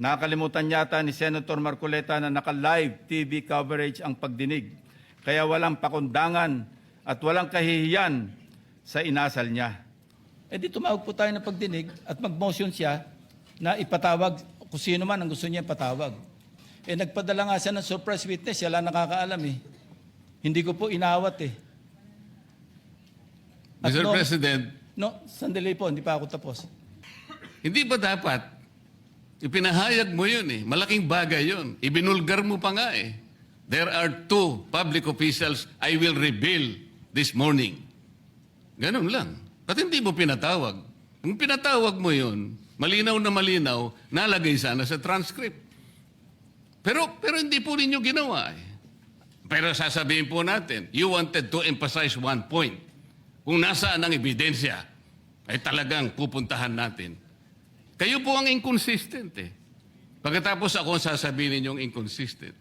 Nakalimutan yata ni Senator Marcoleta na naka-live TV coverage ang pagdinig. Kaya walang pakundangan at walang kahihiyan sa inasal niya. Eh di tumawag po tayo ng pagdinig at mag-motion siya na ipatawag kung sino man ang gusto niya ipatawag. Eh nagpadala nga siya ng surprise witness, siya lang nakakaalam eh. Hindi ko po inawat eh. At Mr. President, sandali po, hindi pa ako tapos. hindi ba dapat ipinahayag mo yun eh? Malaking bagay yun. Ibinulgar mo pa nga eh. There are 2 public officials I will reveal this morning. Ganun lang. Ba't hindi mo pinatawag? Kung pinatawag mo yun, malinaw na malinaw, nalagay sana sa transcript. Pero hindi po ninyo ginawa eh. Pero sasabihin po natin, you wanted to emphasize one point. Kung nasaan ang ebidensya, ay talagang pupuntahan natin. Kayo po ang inconsistent eh. Pagkatapos ako ang sasabihin ninyong inconsistent.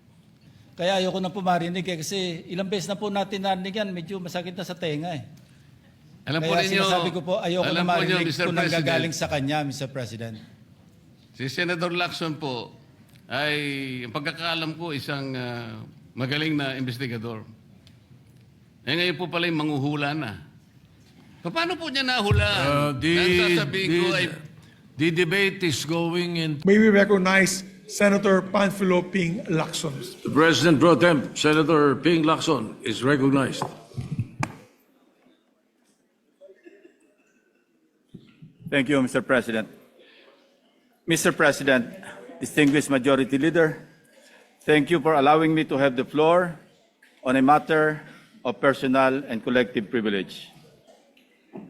Kaya ayoko na po marinig eh, kasi ilang beses na po natin narinig yan, medyo masakit na sa tenga eh. Alam po Kaya ninyo, sinasabi ko po, ayoko na marinig kung nanggagaling sa kanya, Mr. President. Si Senator Lacson po ay, ang pagkakaalam ko, isang magaling na investigador. Eh ngayon po pala yung manghuhula na. Paano po niya nahulaan? The debate is going in. May we recognize Senator Panfilo Ping Lacson. The President Pro Tem, Senator Ping Lacson, is recognized. Thank you, Mr. President. Mr. President, distinguished Majority Leader, thank you for allowing me to have the floor on a matter of personal and collective privilege.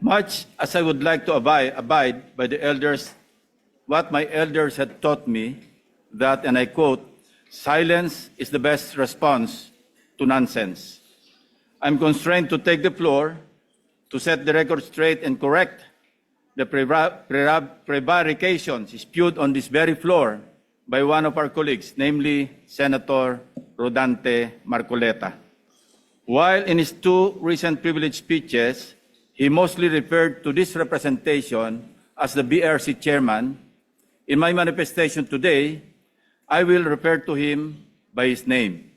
Much as I would like to abide by the elders, what my elders had taught me, that, and I quote, silence is the best response to nonsense. I'm constrained to take the floor to set the record straight and correct the prevarications spewed on this very floor by one of our colleagues, namely Senator Rodante Marcoleta. While in his 2 recent privilege speeches, he mostly referred to this representation as the BRC chairman, in my manifestation today, I will refer to him by his name.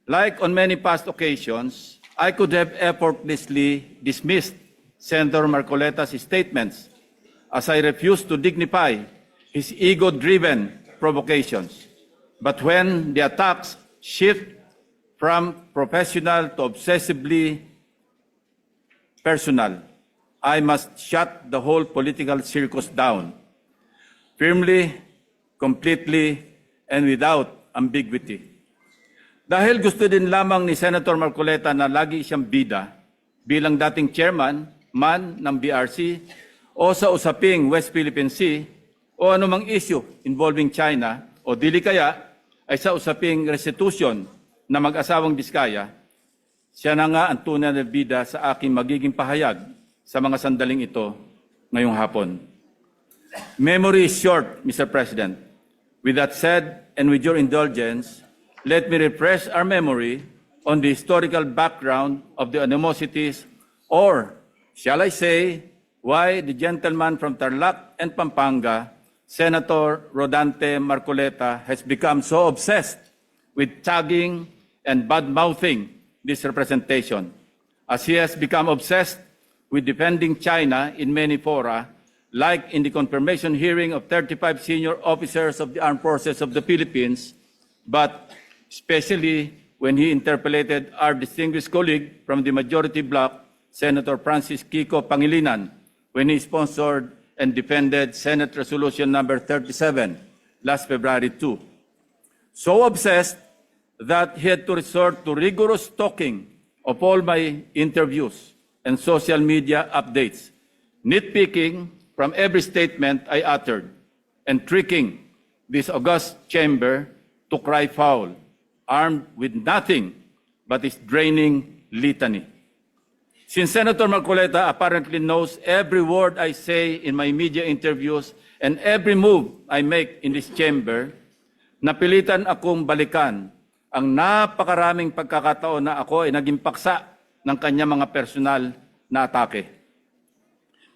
Like on many past occasions, I could have effortlessly dismissed Senator Marcoleta's statements as I refuse to dignify his ego-driven provocations. But when the attacks shift from professional to obsessively personal, I must shut the whole political circus down, firmly, completely, and without ambiguity. Dahil gusto din lamang ni Senator Marcoleta na lagi siyang bida bilang dating chairman man ng BRC o sa usaping West Philippine Sea o anumang issue involving China o dili kaya ay sa usaping restitution na mag-asawang Diskaya, siya na nga ang tunay na bida sa aking magiging pahayag sa mga sandaling ito ngayong hapon. Memory is short, Mr. President. With that said, and with your indulgence, let me refresh our memory on the historical background of the animosities, or shall I say, why the gentleman from Tarlac and Pampanga, Senator Rodante Marcoleta, has become so obsessed with tagging and bad-mouthing this representation, as he has become obsessed with defending China in many fora, like in the confirmation hearing of 35 senior officers of the Armed Forces of the Philippines, but especially when he interpellated our distinguished colleague from the majority bloc, Senator Francis Kiko Pangilinan, when he sponsored and defended Senate Resolution number 37 last February 2. So obsessed that he had to resort to rigorous stalking of all my interviews and social media updates, nitpicking from every statement I uttered, and tricking this august chamber to cry foul, armed with nothing but his draining litany. Since Senator Marcoleta apparently knows every word I say in my media interviews and every move I make in this chamber, napilitan akong balikan ang napakaraming pagkakataon na ako ay naging paksa ng kanyang mga personal na atake.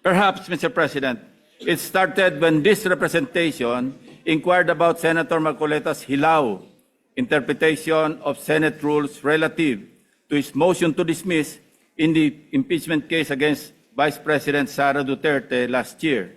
Perhaps, Mr. President, it started when this representation inquired about Senator Marcoleta's hilaw interpretation of Senate rules relative to his motion to dismiss in the impeachment case against Vice President Sara Duterte last year.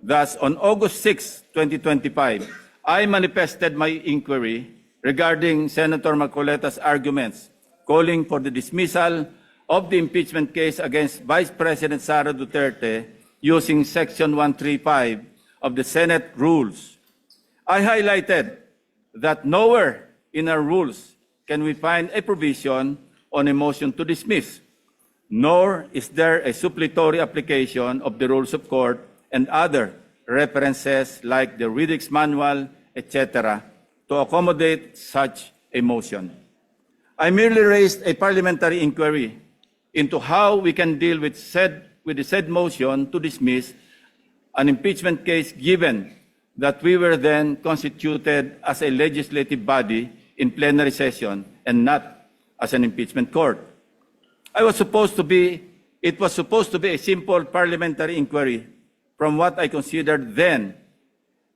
Thus, on August 6, 2025, I manifested my inquiry regarding Senator Marcoleta's arguments calling for the dismissal of the impeachment case against Vice President Sara Duterte using Section 135 of the Senate rules. I highlighted that nowhere in our rules can we find a provision on a motion to dismiss, nor is there a suppletory application of the rules of court and other references like the Riddick's Manual, etc., to accommodate such a motion. I merely raised a parliamentary inquiry into how we can deal with the said motion to dismiss an impeachment case given that we were then constituted as a legislative body in plenary session and not as an impeachment court. It was supposed to be a simple parliamentary inquiry from what I considered then,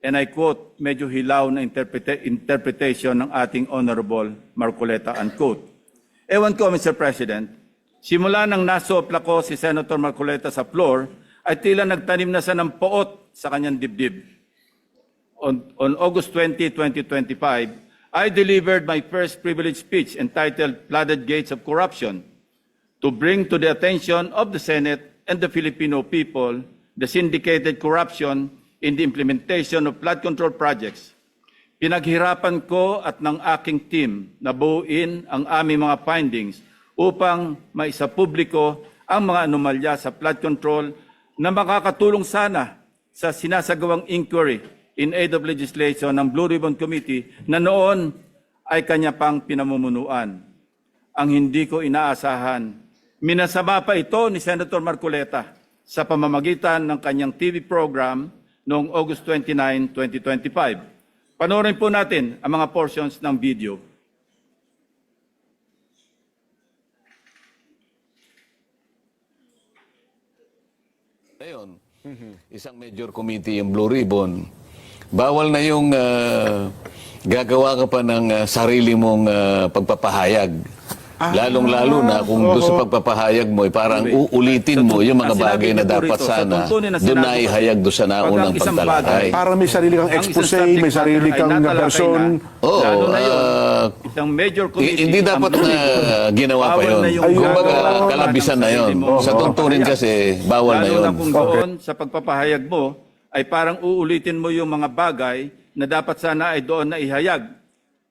and I quote, medyo hilaw na interpretation ng ating Honorable Marcoleta, unquote. Ewan ko, Mr. President, simula nang nasopla ko si Senator Marcoleta sa floor, ay tila nagtanim na siya ng poot sa kanyang dibdib. On August 20, 2025, I delivered my first privilege speech entitled Flooded Gates of Corruption to bring to the attention of the Senate and the Filipino people the syndicated corruption in the implementation of flood control projects. Pinaghirapan ko at ng aking team na buuin ang aming mga findings upang maisapubliko ang mga anomalya sa flood control na makakatulong sana sa sinasagawang inquiry in aid of legislation ng Blue Ribbon Committee na noon ay kanya pang pinamumunuan. Ang hindi ko inaasahan, minasama pa ito ni Senator Marcoleta sa pamamagitan ng kanyang TV program noong August 29, 2025. Panoorin po natin ang mga portions ng video. Ngayon, isang major committee yung Blue Ribbon, bawal na yung gagawa ka pa ng sarili mong pagpapahayag. Lalong-lalo na kung doon sa pagpapahayag mo, parang uulitin mo yung mga bagay na dapat sana doon na ihayag doon sa naunang pagtalakay. Para may sarili kang expose, may sarili kang person. Oo, Isang major committee. hindi dapat na ginawa pa yun. Kumbaga, kalabisan na yun. Sa tuntunin kasi, bawal na Lalo yun. na kung doon sa pagpapahayag mo, ay parang uulitin mo yung mga bagay na dapat sana ay doon na ihayag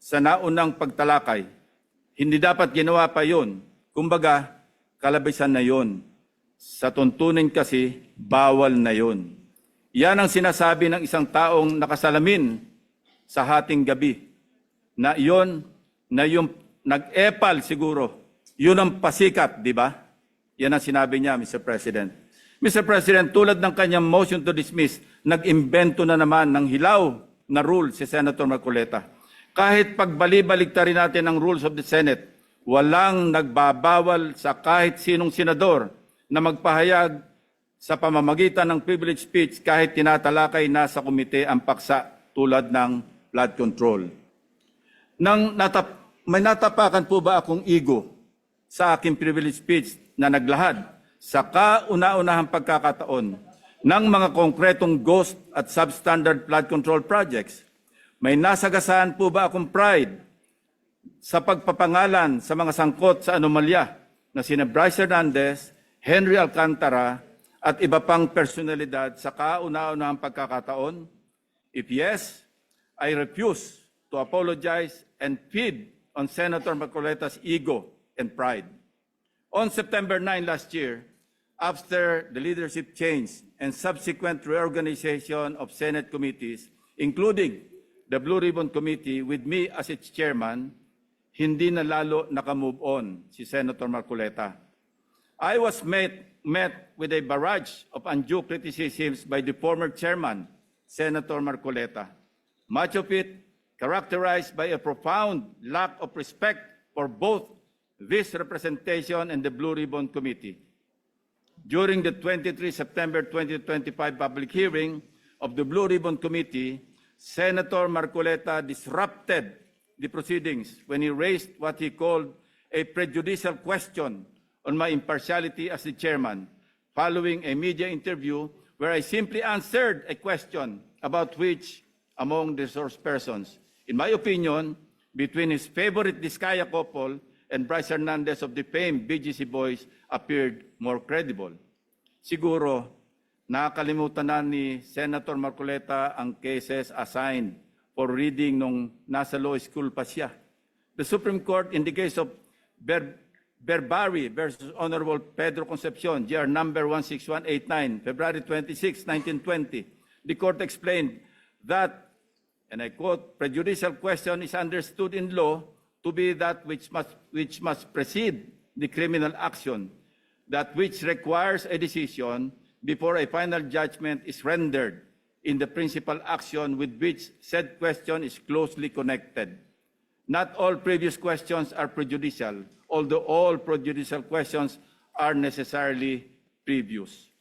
sa naunang pagtalakay. Hindi dapat ginawa pa yun. Kumbaga, kalabisan na yun. Sa tuntunin kasi, bawal na yun. Yan ang sinasabi ng isang taong nakasalamin sa hating gabi. Na yung nag-epal siguro. Yun ang pasikat, di ba? Yan ang sinabi niya, Mr. President. Mr. President, tulad ng kanyang motion to dismiss, nag-imbento na naman ng hilaw na rule si Senator Marcoleta. Kahit pagbali-baligtarin natin ang rules of the Senate, walang nagbabawal sa kahit sinong senador na magpahayag sa pamamagitan ng privilege speech kahit tinatalakay na sa komite ang paksa tulad ng flood control. May natapakan po ba akong ego sa aking privilege speech na naglahad sa kauna-unahang pagkakataon ng mga konkretong ghost at substandard flood control projects? May nasagasaan po ba akong pride sa pagpapangalan sa mga sangkot sa anomalya na sina Bryce Hernandez, Henry Alcantara at iba pang personalidad sa kauna-unahang pagkakataon? If yes, I refuse to apologize and feed on Senator Marcoleta's ego and pride. On September 9 last year, after the leadership change and subsequent reorganization of Senate committees, including the Blue Ribbon Committee with me as its chairman, hindi na lalo nakamove on si Senator Marcoleta. I was met with a barrage of undue criticisms by the former chairman, Senator Marcoleta, much of it characterized by a profound lack of respect for both this representation and the Blue Ribbon Committee. During the 23 September 2025 public hearing of the Blue Ribbon Committee, Senator Marcoleta disrupted the proceedings when he raised what he called a prejudicial question on my impartiality as the chairman, following a media interview where I simply answered a question about which among the source persons, in my opinion, between his favorite Diskaya couple and Bryce Hernandez of the famed BGC Boys appeared more credible. Siguro, nakakalimutan na ni Senator Marcoleta ang cases assigned for reading nung nasa law school pa siya. The Supreme Court in the case of Berbari versus Honorable Pedro Concepcion, GR number 16189, February 26, 1920, the court explained that, and I quote, prejudicial question is understood in law to be that which must precede the criminal action, that which requires a decision before a final judgment is rendered in the principal action with which said question is closely connected. Not all previous questions are prejudicial, although all prejudicial questions are necessarily previous.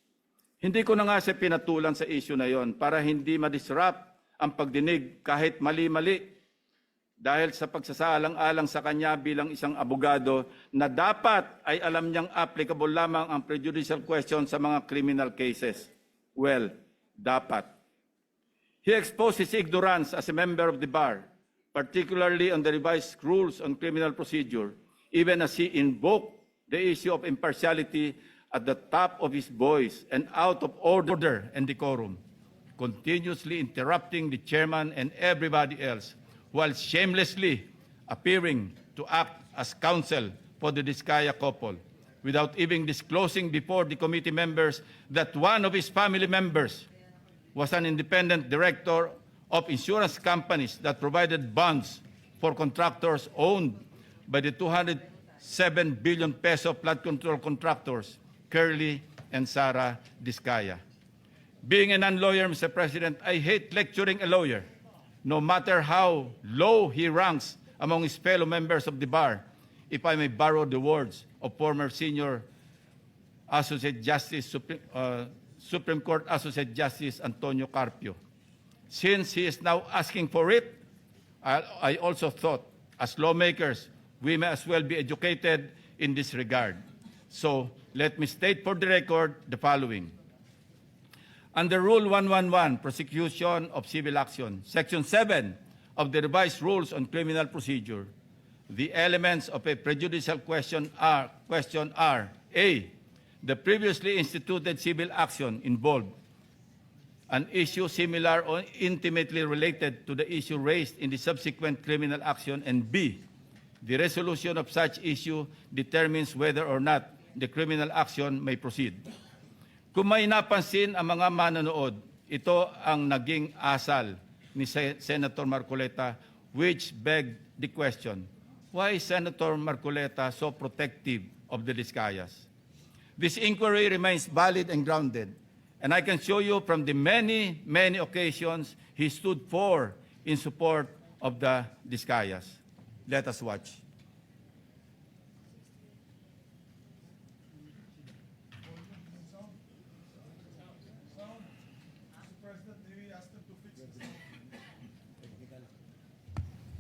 Hindi ko na nga siya pinatulan sa issue na yon para hindi madisrupt ang pagdinig kahit mali-mali dahil sa pagsasaalang-alang sa kanya bilang isang abogado na dapat ay alam niyang applicable lamang ang prejudicial question sa mga criminal cases. Well, dapat. He exposed his ignorance as a member of the bar, particularly on the revised rules on criminal procedure, even as he invoked the issue of impartiality at the top of his voice and out of order and decorum, continuously interrupting the chairman and everybody else, while shamelessly appearing to act as counsel for the Diskaya couple, without even disclosing before the committee members that one of his family members was an independent director of insurance companies that provided bonds for contractors owned by the 207 billion peso flood control contractors, Curly and Sara Diskaya. Being a non-lawyer, Mr. President, I hate lecturing a lawyer, no matter how low he ranks among his fellow members of the bar, if I may borrow the words of former senior Associate Justice, Supreme Court Associate Justice Antonio Carpio. Since he is now asking for it, I also thought, as lawmakers, we may as well be educated in this regard. So let me state for the record the following. Under Rule 111, Prosecution of Civil Action, Section 7 of the Revised Rules on Criminal Procedure, the elements of a prejudicial question are A, the previously instituted civil action involved an issue similar or intimately related to the issue raised in the subsequent criminal action, and B, the resolution of such issue determines whether or not the criminal action may proceed. Kung may napansin ang mga manonood, ito ang naging asal ni Senator Marcoleta, which begged the question, why is Senator Marcoleta so protective of the Diskayas? This inquiry remains valid and grounded, and I can show you from the many, many occasions he stood for in support of the Diskayas. Let us watch.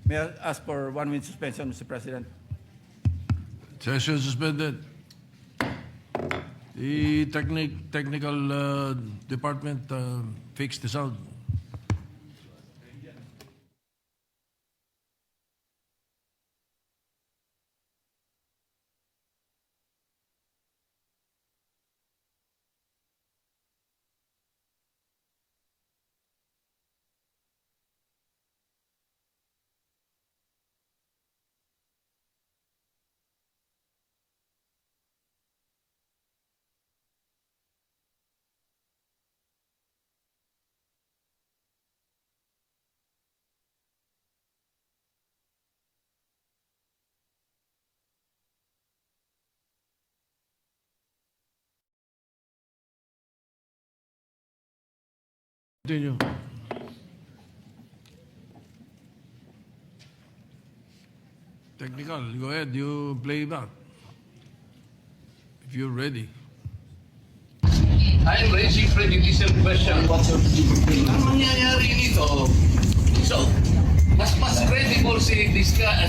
May I ask for 1 minute suspension, Mr. President? Session suspended. The technical department fixed the sound. Continue. Technical, go ahead, you play that. If you're ready. I'm raising prejudicial question. Ang mangyayari nito,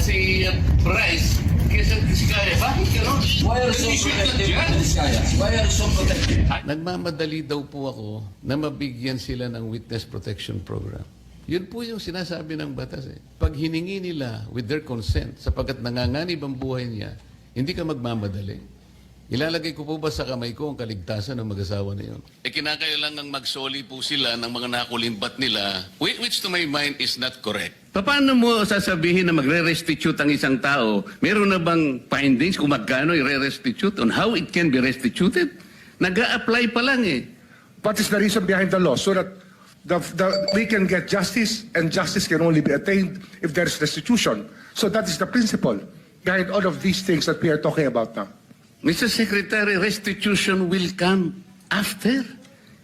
si Bryce kaysa Diskaya. Bakit gano'n? Why are you so protective of this guy? Why are you so protective? Nagmamadali daw po ako na mabigyan sila ng witness protection program. Yun po yung sinasabi ng batas. Pag hiningi nila with their consent, sapagkat nanganganib ang buhay niya, hindi ka magmamadali. Ilalagay ko po ba sa kamay ko ang kaligtasan ng mag-asawa na yun? Kinakailangang magsoli po sila ng mga nakulimbat nila, which to my mind is not correct. Paano mo sasabihin na magre-restitute ang isang tao? Meron na bang findings kung magkano i-restitute on how it can be restituted? Nag-a-apply pa lang eh. What is the reason behind the law? So that we can get justice, and justice can only be attained if there is restitution. So that is the principle behind all of these things that we are talking about now. Mr. Secretary, restitution will come after.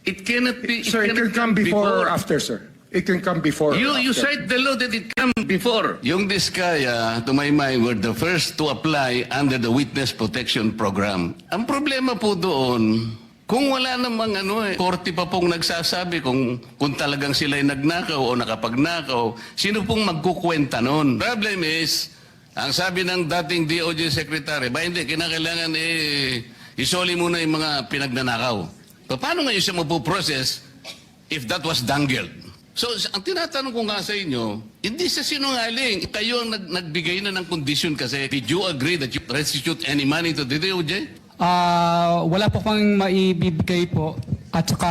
It cannot be... Sir, it can come before or after, sir. It can come before. You cite the law that it come before. Yung Diskaya, to my mind, were the first to apply under the Witness Protection Program. Ang problema po doon, kung wala namang korte pa pong nagsasabi kung talagang sila'y nagnakaw o nakapagnakaw, sino pong magkukwenta noon? Problem is, ang sabi ng dating DOJ Secretary, hindi, kinakailangan isoli muna yung mga pinagnanakaw. Paano ngayon siya mapuprocess if that was dangled? So, ang tinatanong ko nga sa inyo, hindi sa sinungaling. Kayo ang nagbigay na ng condition kasi. Did you agree that you restitute any money to the DOJ? Wala po kang maibibigay po. At saka...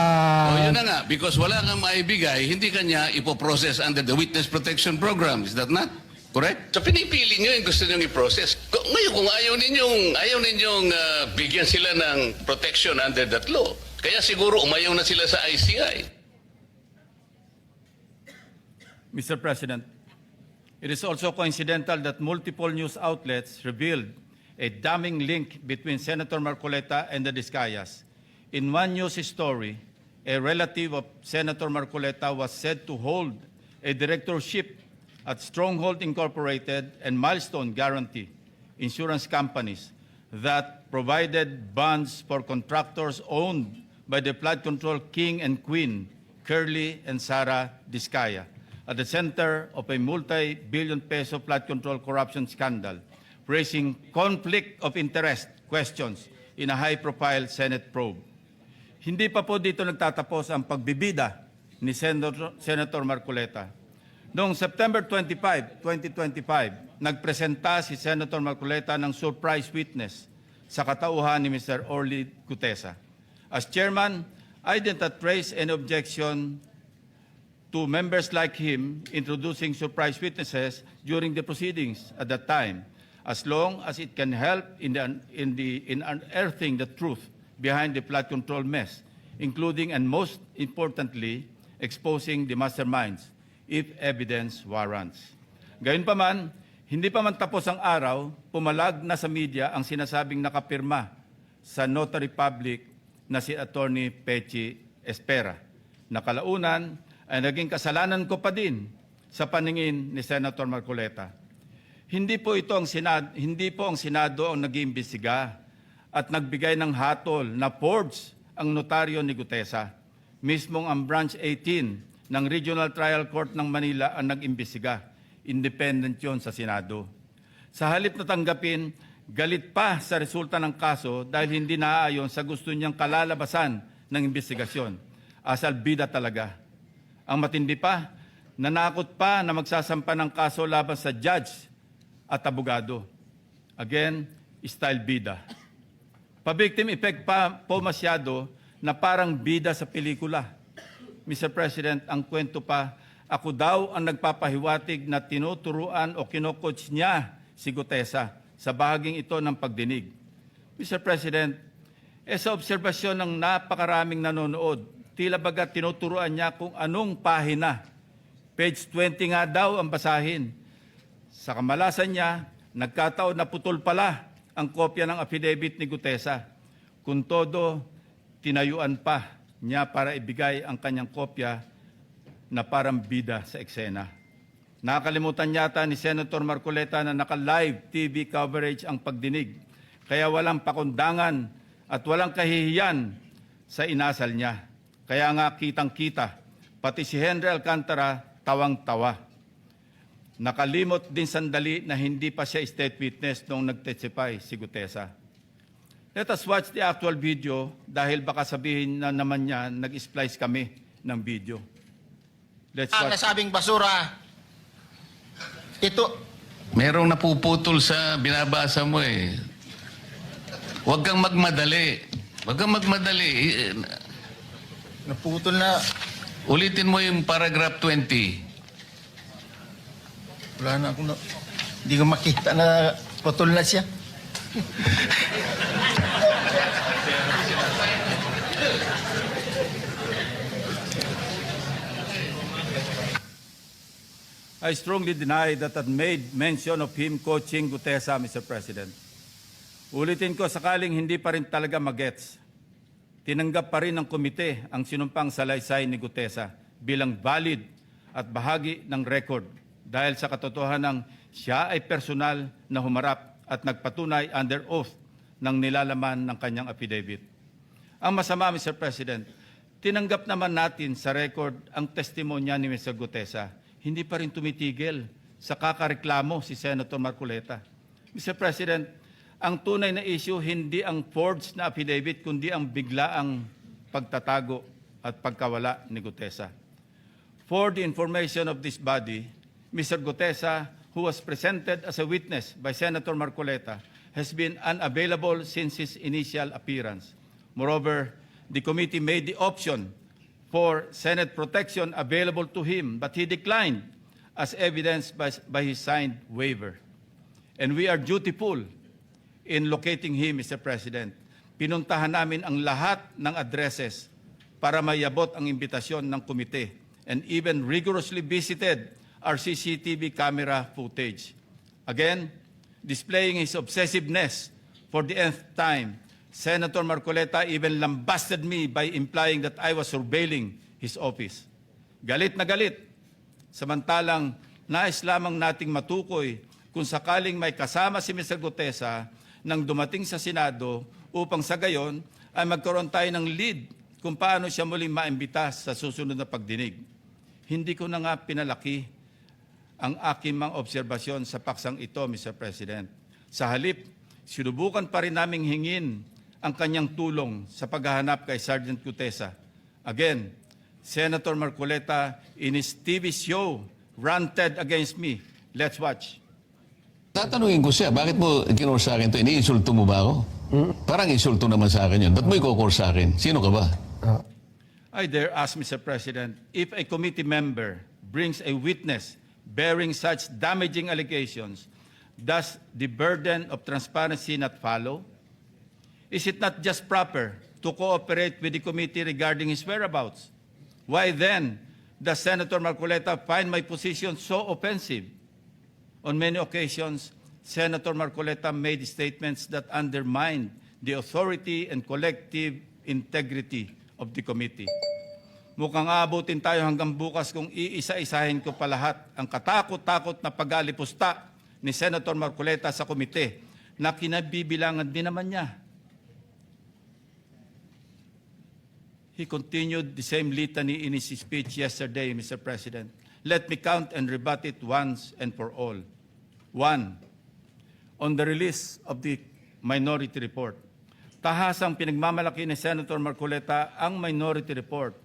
Yun na nga. Because wala kang maibigay, hindi kanya ipoprocess under the Witness Protection Program. Is that not correct? So pinipili nyo yung gusto nyo i-process. Ngayon, kung ayaw ninyong bigyan sila ng protection under that law, kaya siguro umayaw na sila sa ICI. Mr. President, it is also coincidental that multiple news outlets revealed a damning link between Senator Marcoleta and the Discayas. In one news story, a relative of Senator Marcoleta was said to hold a directorship at Stronghold Incorporated and Milestone Guarantee insurance companies that provided bonds for contractors owned by the flood control king and queen, Curly and Sara Discaya, at the center of a multi-billion peso flood control corruption scandal, raising conflict of interest questions in a high-profile Senate probe. Hindi pa po dito nagtatapos ang pagbibida ni Senator Marcoleta. Noong September 25, 2025, nagpresenta si Senator Marcoleta ng surprise witness sa katauhan ni Mr. Orly Gutesa. As chairman, I did not raise any objection to members like him introducing surprise witnesses during the proceedings at that time, as long as it can help in unearthing the truth behind the flood control mess, including and most importantly, exposing the masterminds, if evidence warrants. Gayunpaman, hindi pa man tapos ang araw, pumalag na sa media ang sinasabing nakapirma sa notary public na si Attorney Pechi Espera. Nakalaunan ay naging kasalanan ko pa din sa paningin ni Senator Marcoleta. Hindi po ang Senado ang nag-iimbestiga at nagbigay ng hatol na forged ang notaryo ni Gutesa. Mismong ang Branch 18 ng Regional Trial Court ng Manila ang nag-imbestiga. Independent yon sa Senado. Sa halip na tanggapin, galit pa sa resulta ng kaso dahil hindi naaayon sa gusto niyang kalalabasan ng investigasyon. Asal bida talaga. Ang matindi pa, nanakot pa na magsasampa ng kaso laban sa judge at abogado. Again, style bida. Pa-victim effect pa po masyado na parang bida sa pelikula. Mr. President, ang kwento pa, ako daw ang nagpapahiwatig na tinuturuan o kinocoach niya si Gutesa sa bahaging ito ng pagdinig. Mr. President, sa obserbasyon ng napakaraming nanonood, tila baga tinuturuan niya kung anong pahina. Page 20 nga daw ang basahin. Sa kamalasan niya, nagkataon na putol pala ang kopya ng affidavit ni Gutesa. Kung todo, tinayuan pa niya para ibigay ang kanyang kopya na parang bida sa eksena. Nakalimutan yata ni Senator Marcoleta na naka-live TV coverage ang pagdinig, kaya walang pakundangan at walang kahihiyan sa inasal niya. Kaya nga kitang-kita, pati si Henry Alcantara tawang-tawa. Nakalimot din sandali na hindi pa siya state witness noong nag-testify si Gutesa. Let us watch the actual video dahil baka sabihin na naman niya nag-splice kami ng video. Let's Ang watch. nasabing basura, ito, Merong napuputol sa binabasa mo eh. Huwag kang magmadali. Huwag kang magmadali. naputol na, Ulitin mo yung paragraph 20. wala na akong, hindi ko makita na putol na siya. I strongly deny that I made mention of him coaching Gutesa, Mr. President. Ulitin ko, sakaling hindi pa rin talaga magets, tinanggap pa rin ng komite ang sinumpang salaysay ni Gutesa bilang valid at bahagi ng record dahil sa katotohanan siya ay personal na humarap at nagpatunay under oath ng nilalaman ng kanyang affidavit. Ang masama, Mr. President, tinanggap naman natin sa record ang testimonya ni Mr. Gutesa. Hindi pa rin tumitigil sa kakareklamo si Senator Marcoleta. Mr. President, ang tunay na issue hindi ang forged na affidavit kundi ang biglaang pagtatago at pagkawala ni Gutesa. For the information of this body, Mr. Gutesa, who was presented as a witness by Senator Marcoleta, has been unavailable since his initial appearance. Moreover, the committee made the option for Senate protection available to him, but he declined as evidenced by his signed waiver. And we are dutiful in locating him, Mr. President. Pinuntahan namin ang lahat ng addresses para mayabot ang imbitasyon ng komite and even rigorously visited our CCTV camera footage. Again, displaying his obsessiveness for the nth time, Senator Marcoleta even lambasted me by implying that I was surveilling his office. Galit na galit. Samantalang nais lamang nating matukoy kung sakaling may kasama si Mr. Gutesa nang dumating sa Senado upang sa gayon ay magkaroon tayo ng lead kung paano siya muling maimbita sa susunod na pagdinig. Hindi ko na nga pinalaki ang aking mga obserbasyon sa paksang ito, Mr. President. Sa halip, sinubukan pa rin naming hingin ang kanyang tulong sa paghahanap kay Sergeant Gutesa. Again, Senator Marcoleta in his TV show ranted against me. Let's watch. Tatanungin ko siya, bakit mo kinor sa akin to? Iniinsulto mo ba ako? Parang insulto naman sa akin yun. Ba't mo ikokor sa akin? Sino ka ba? I dare ask, Mr. President, if a committee member brings a witness bearing such damaging allegations, does the burden of transparency not follow? Is it not just proper to cooperate with the committee regarding his whereabouts? Why then does Senator Marcoleta find my position so offensive? On many occasions, Senator Marcoleta made statements that undermined the authority and collective integrity of the committee. Mukhang aabutin tayo hanggang bukas kung iisa-isahin ko pa lahat ang katakot-takot na pag-alipusta ni Senator Marcoleta sa komite na kinabibilangan din naman niya. He continued the same litany in his speech yesterday, Mr. President. Let me count and rebut it once and for all. 1. On the release of the minority report. Tahasang pinagmamalaki ni Senator Marcoleta ang minority report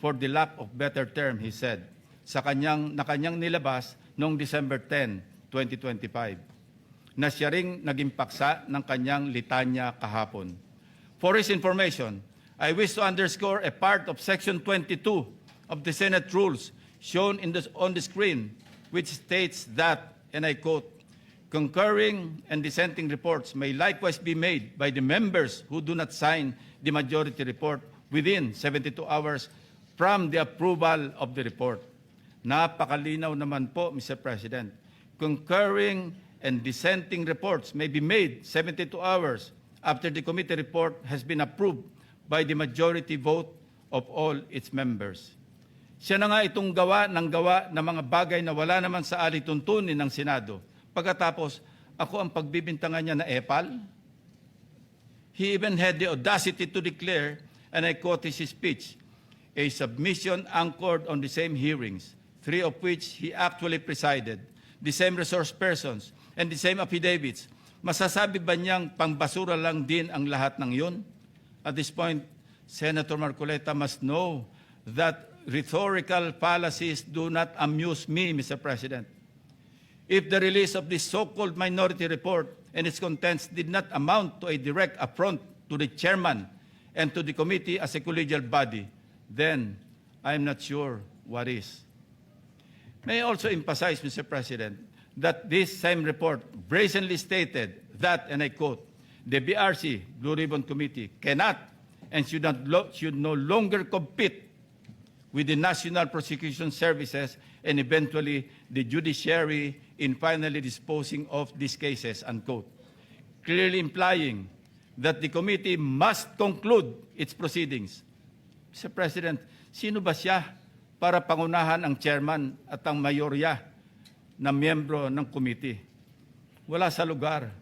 for the lack of better term, he said, na kanyang nilabas noong December 10, 2025, na siya ring naging paksa ng kanyang litanya kahapon. For his information, I wish to underscore a part of Section 22 of the Senate rules shown on the screen, which states that, and I quote, concurring and dissenting reports may likewise be made by the members who do not sign the majority report within 72 hours from the approval of the report. Napakalinaw naman po, Mr. President. Concurring and dissenting reports may be made 72 hours after the committee report has been approved by the majority vote of all its members. Siya na nga itong gawa ng mga bagay na wala naman sa alituntunin ng Senado. Pagkatapos, ako ang pagbibintangan niya na epal. He even had the audacity to declare, and I quote his speech, a submission anchored on the same hearings, 3 of which he actually presided, the same resource persons, and the same affidavits, masasabi ba niyang pangbasura lang din ang lahat ng yun? At this point, Senator Marcoleta must know that rhetorical fallacies do not amuse me, Mr. President. If the release of this so-called minority report and its contents did not amount to a direct affront to the chairman and to the committee as a collegial body, then I'm not sure what is. May I also emphasize, Mr. President, that this same report brazenly stated that, and I quote, the BRC, Blue Ribbon Committee, cannot and should no longer compete with the National Prosecution Services and eventually the judiciary in finally disposing of these cases, unquote. Clearly implying that the committee must conclude its proceedings. Mr. President, sino ba siya para pangunahan ang chairman at ang mayorya na miyembro ng committee? Wala sa lugar,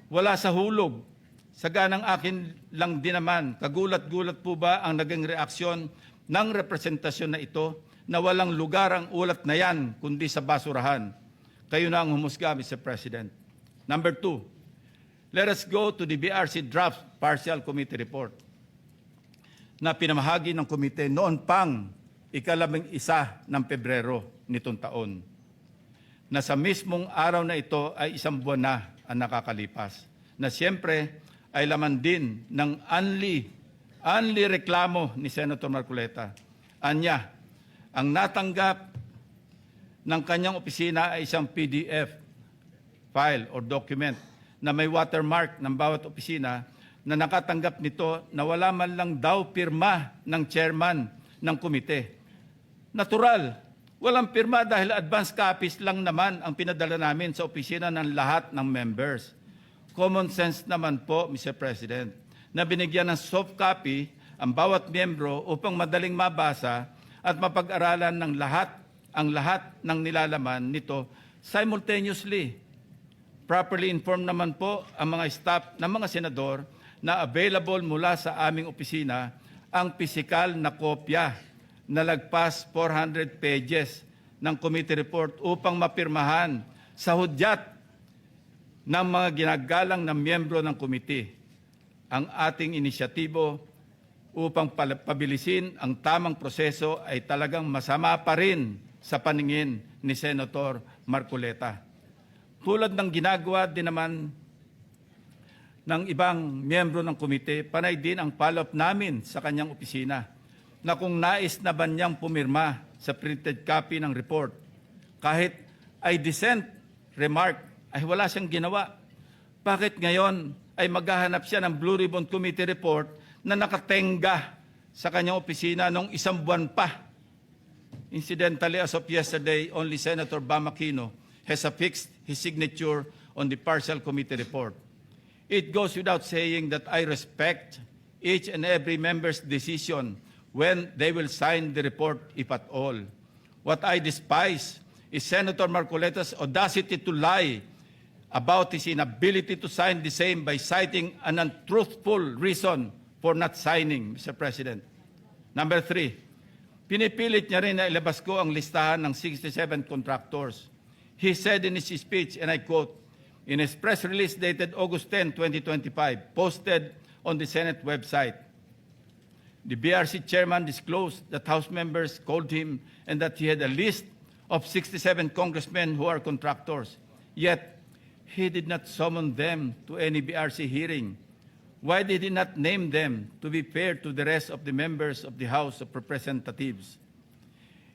wala sa hulog. Saganang akin lang din naman, kagulat-gulat po ba ang naging reaksyon ng representasyon na ito na walang lugar ang ulat na yan kundi sa basurahan? Kayo na ang humusga, Mr. President. Number 2, let us go to the BRC draft partial committee report na pinamahagi ng komite noon pang ika-11 ng Pebrero nitong taon, na sa mismong araw na ito ay 1 buwan na ang nakakalipas, na siyempre ay laman din ng only reklamo ni Senator Marcoleta. Anya, ang natanggap ng kanyang opisina ay isang PDF file or document na may watermark ng bawat opisina na nakatanggap nito na wala man lang daw pirma ng chairman ng komite. Natural, walang pirma dahil advance copies lang naman ang pinadala namin sa opisina ng lahat ng members. Common sense naman po, Mr. President, na binigyan ng soft copy ang bawat miyembro upang madaling mabasa at mapag-aralan ng ang lahat ng nilalaman nito simultaneously. Properly informed naman po ang mga staff ng mga senador na available mula sa aming opisina ang pisikal na kopya na lagpas 400 pages ng committee report upang mapirmahan sa hudyat ng mga ginagalang na miyembro ng komite. Ang ating inisyatibo upang pabilisin ang tamang proseso ay talagang masama pa rin sa paningin ni Senator Marcoleta. Tulad ng ginagawa din naman ng ibang miyembro ng komite, panay din ang follow-up namin sa kanyang opisina na kung nais na ba niyang pumirma sa printed copy ng report, kahit ay dissent remark, ay wala siyang ginawa. Bakit ngayon ay maghahanap siya ng Blue Ribbon Committee report na nakatenga sa kanyang opisina noong 1 buwan pa? Incidentally, as of yesterday, only Senator Bam Aquino has affixed his signature on the partial committee report. It goes without saying that I respect each and every member's decision when they will sign the report, if at all. What I despise is Senator Marcoleta's audacity to lie about his inability to sign the same by citing an untruthful reason for not signing, Mr. President. Number 3, pinipilit niya rin na ilabas ko ang listahan ng 67 contractors. He said in his speech, and I quote, in his press release dated August 10, 2025, posted on the Senate website, the BRC chairman disclosed that House members called him and that he had a list of 67 congressmen who are contractors. Yet, he did not summon them to any BRC hearing. Why did he not name them to be fair to the rest of the members of the House of Representatives?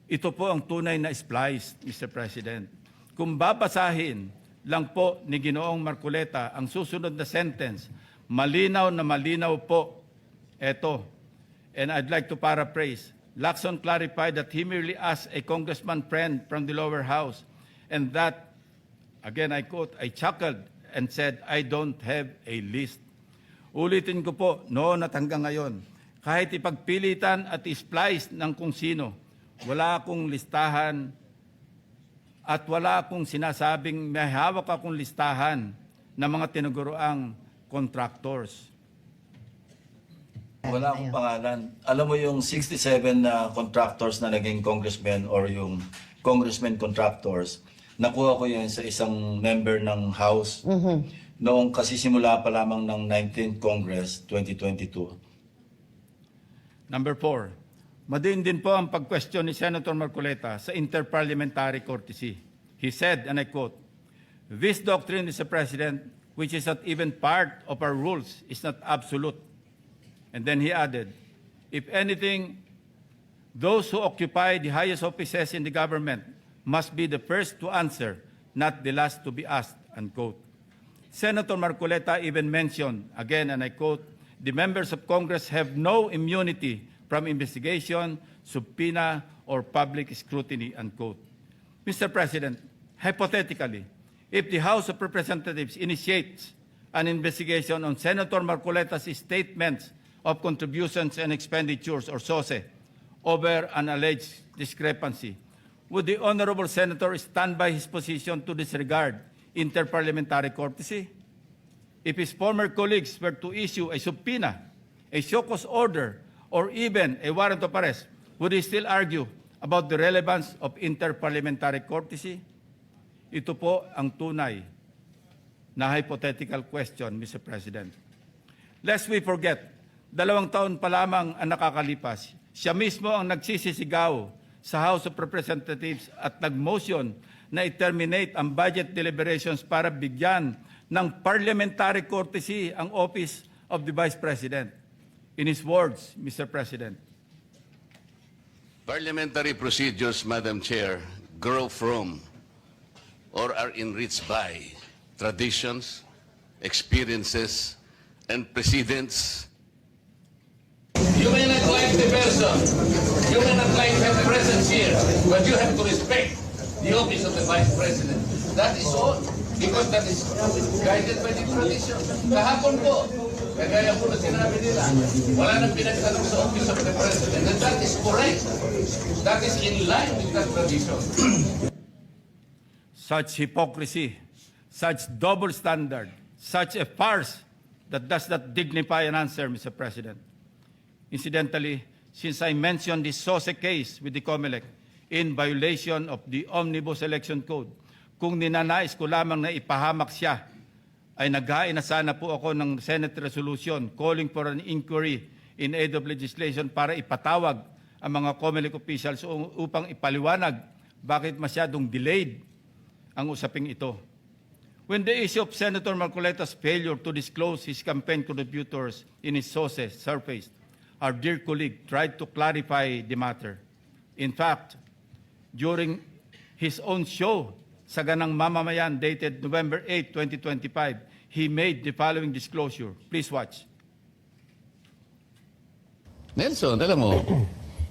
Ito po ang tunay na splice, Mr. President. Kung babasahin lang po ni Ginoong Marcoleta ang susunod na sentence, malinaw na malinaw po ito. And I'd like to paraphrase. Lacson clarified that he merely asked a congressman friend from the lower house and that, again I quote, I chuckled and said, I don't have a list. Ulitin ko po, noon at hanggang ngayon, kahit ipagpilitan at isplice ng kung sino, wala akong listahan at wala akong sinasabing may hawak akong listahan ng mga tinuguroang contractors. Wala akong pangalan. Alam mo yung 67 na contractors na naging congressmen or yung congressmen contractors, Nakuha ko yan sa isang member ng House noong kasisimula pa lamang ng 19th Congress 2022. Number 4, madiin din po ang pag-question ni Senator Marcoleta sa interparliamentary courtesy. He said, and I quote, "This doctrine, Mr. President, which is not even part of our rules, is not absolute." And then he added, "If anything, those who occupy the highest offices in the government must be the first to answer, not the last to be asked," unquote. Senator Marcoleta even mentioned, again, and I quote, "The members of Congress have no immunity from investigation, subpoena, or public scrutiny," unquote. Mr. President, hypothetically, if the House of Representatives initiates an investigation on Senator Marcoleta's statements of contributions and expenditures, or SOSE, over an alleged discrepancy, would the Honorable Senator stand by his position to disregard interparliamentary courtesy? If his former colleagues were to issue a subpoena, a show cause order, or even a warrant of arrest, would he still argue about the relevance of interparliamentary courtesy? Ito po ang tunay na hypothetical question, Mr. President. Lest we forget, 2 taon pa lamang ang nakakalipas, siya mismo ang nagsisisigaw sa House of Representatives at nag-motion na i-terminate ang budget deliberations para bigyan ng parliamentary courtesy ang Office of the Vice President. In his words, Mr. President, Parliamentary procedures, Madam Chair, grow from or are enriched by traditions, experiences, and precedents. You may not like the person, you may not like her presence here, but you have to respect the office of the Vice President. That is all. Because that is guided by the tradition. Kahapon po, kagaya po na sinabi nila, wala nang pinagtanong sa office of the President. And that is correct. That is in line with that tradition. such hypocrisy, such double standard, such a farce that does not dignify an answer, Mr. President. Incidentally, since I mentioned the SOSE case with the COMELEC in violation of the Omnibus Election Code, kung ninanais ko lamang na ipahamak siya, ay naghain na sana po ako ng Senate resolution calling for an inquiry in aid of legislation para ipatawag ang mga COMELEC officials upang ipaliwanag bakit masyadong delayed ang usaping ito. When the issue of Senator Marcoleta's failure to disclose his campaign contributors in his SOSE surfaced, our dear colleague tried to clarify the matter. In fact, during his own show, Saganang Mamamayan, dated November 8, 2025, he made the following disclosure. Please watch. Nelson, alam mo,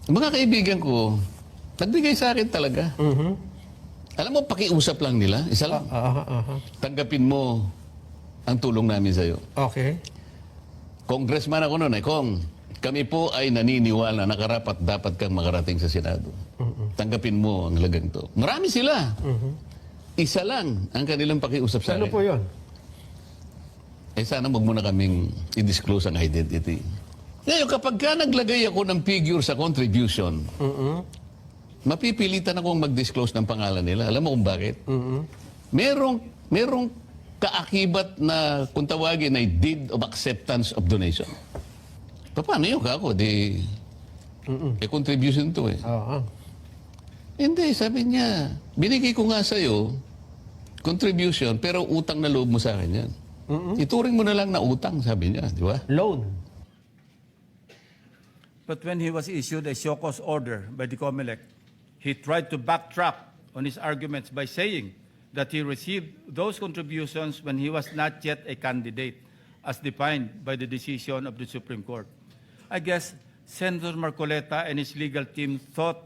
mga kaibigan ko, nagbigay sa akin talaga. Alam mo, pakiusap lang nila. Isa lang. Tanggapin mo ang tulong namin sa'yo. Okay. Congressman ako noon, Kong, kami po ay naniniwala na karapat dapat kang makarating sa Senado. Tanggapin mo ang lagang to. Marami sila. Isa lang ang kanilang pakiusap sa akin. Ano po yun? Eh sana wag mo na kaming i-disclose ang identity. Ngayon, kapag ka naglagay ako ng figure sa contribution, mapipilitan akong mag-disclose ng pangalan nila. Alam mo kung bakit? Merong kaakibat na kung tawagin ay deed of acceptance of donation. Paano yun kako? Contribution to eh. Hindi, sabi niya, binigay ko nga sa'yo, contribution, pero utang na loob mo sa akin yan. Ituring mo na lang na utang, sabi niya, di ba? Loan. But when he was issued a show cause order by the COMELEC, he tried to backtrack on his arguments by saying that he received those contributions when he was not yet a candidate, as defined by the decision of the Supreme Court. I guess Senator Marcoleta and his legal team thought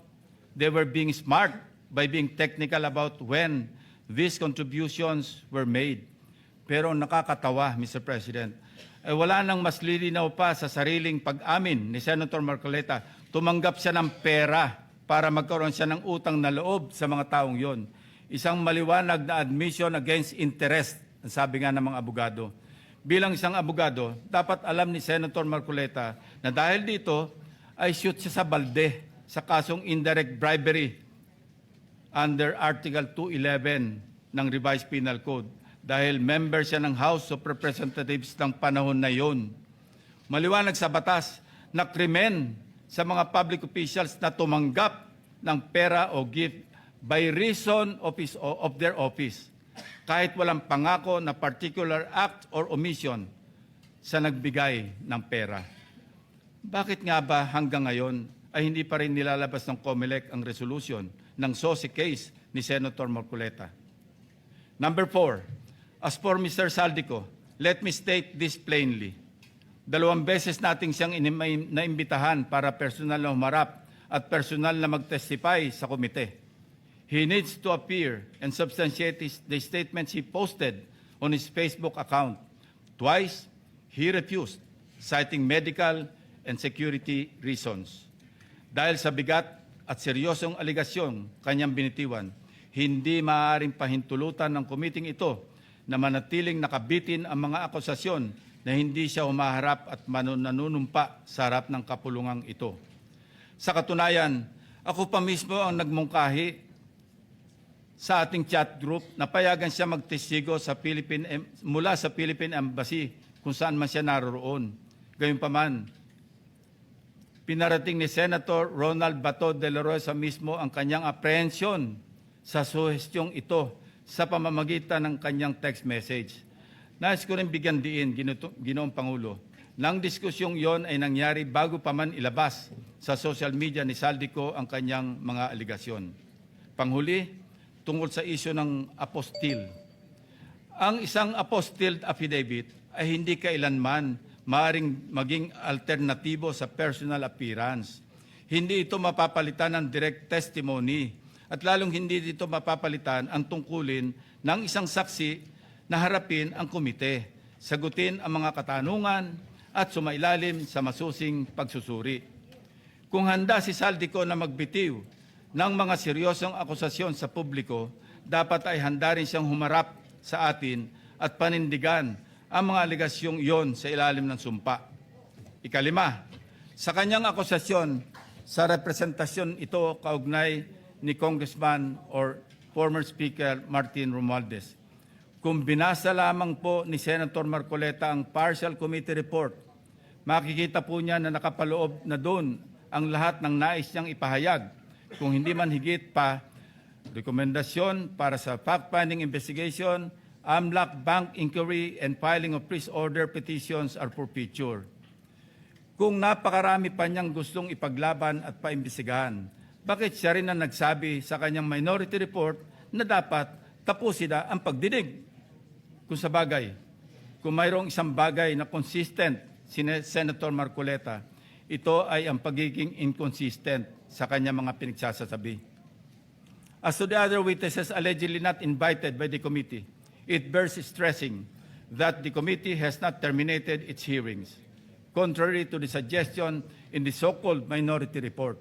they were being smart by being technical about when these contributions were made. Pero nakakatawa, Mr. President, wala nang mas lilinaw pa sa sariling pag-amin ni Senator Marcoleta. Tumanggap siya ng pera para magkaroon siya ng utang na loob sa mga taong yon. Isang maliwanag na admission against interest, ang sabi nga ng mga abogado. Bilang isang abogado, dapat alam ni Senator Marcoleta na dahil dito ay shoot siya sa balde sa kasong indirect bribery under Article 211 ng Revised Penal Code dahil member siya ng House of Representatives ng panahon na yon. Maliwanag sa batas na krimen sa mga public officials na tumanggap ng pera o gift by reason of their office, kahit walang pangako na particular act or omission sa nagbigay ng pera. Bakit nga ba hanggang ngayon ay hindi pa rin nilalabas ng COMELEC ang resolution ng SOSI case ni Senator Marcoleta? Number 4, as for Mr. Saldico, let me state this plainly. 2 beses nating siyang naimbitahan para personal na humarap at personal na mag-testify sa komite. He needs to appear and substantiate the statements he posted on his Facebook account. Twice, he refused, citing medical and security reasons. Dahil sa bigat at seryosong aligasyon kanyang binitiwan, hindi maaaring pahintulutan ng komiting ito na manatiling nakabitin ang mga akusasyon na hindi siya humaharap at nanunumpa sa harap ng kapulungang ito. Sa katunayan, ako pa mismo ang nagmungkahi sa ating chat group na payagan siya magtestigo sa mula sa Philippine Embassy kung saan man siya naroroon. Gayunpaman, pinarating ni Senator Ronald Bato de la Rosa mismo ang kanyang apprehension sa suhestyong ito sa pamamagitan ng kanyang text message. Nais ko rin bigyan diin, Ginoong Pangulo, nang diskusyong yon ay nangyari bago pa man ilabas sa social media ni Saldico ang kanyang mga aligasyon. Panghuli, tungkol sa isyu ng apostil. Ang isang apostil affidavit ay hindi kailanman maaaring maging alternatibo sa personal appearance. Hindi ito mapapalitan ng direct testimony at lalong hindi dito mapapalitan ang tungkulin ng isang saksi na harapin ang komite, sagutin ang mga katanungan at sumailalim sa masusing pagsusuri. Kung handa si Saldico na magbitiw ng mga seryosong akusasyon sa publiko, dapat ay handa rin siyang humarap sa atin at panindigan ang mga aligasyong iyon sa ilalim ng sumpa. Ikalima, sa kanyang akusasyon sa representasyon ito kaugnay ni Congressman or former Speaker Martin Romualdez. Kung binasa lamang po ni Senator Marcoleta ang partial committee report, makikita po niya na nakapaloob na doon ang lahat ng nais niyang ipahayag. Kung hindi man higit pa, rekomendasyon para sa fact-finding investigation, AMLAC bank inquiry, and filing of freeze order petitions are for future. Kung napakarami pa niyang gustong ipaglaban at paimbestigahan, bakit siya rin ang nagsabi sa kanyang minority report na dapat tapusin na ang pagdinig? Kung sa bagay, kung mayroong isang bagay na consistent si Senator Marcoleta, ito ay ang pagiging inconsistent sa kanyang mga pinagsasasabi. As to the other witnesses allegedly not invited by the committee, it bears stressing that the committee has not terminated its hearings, contrary to the suggestion in the so-called minority report.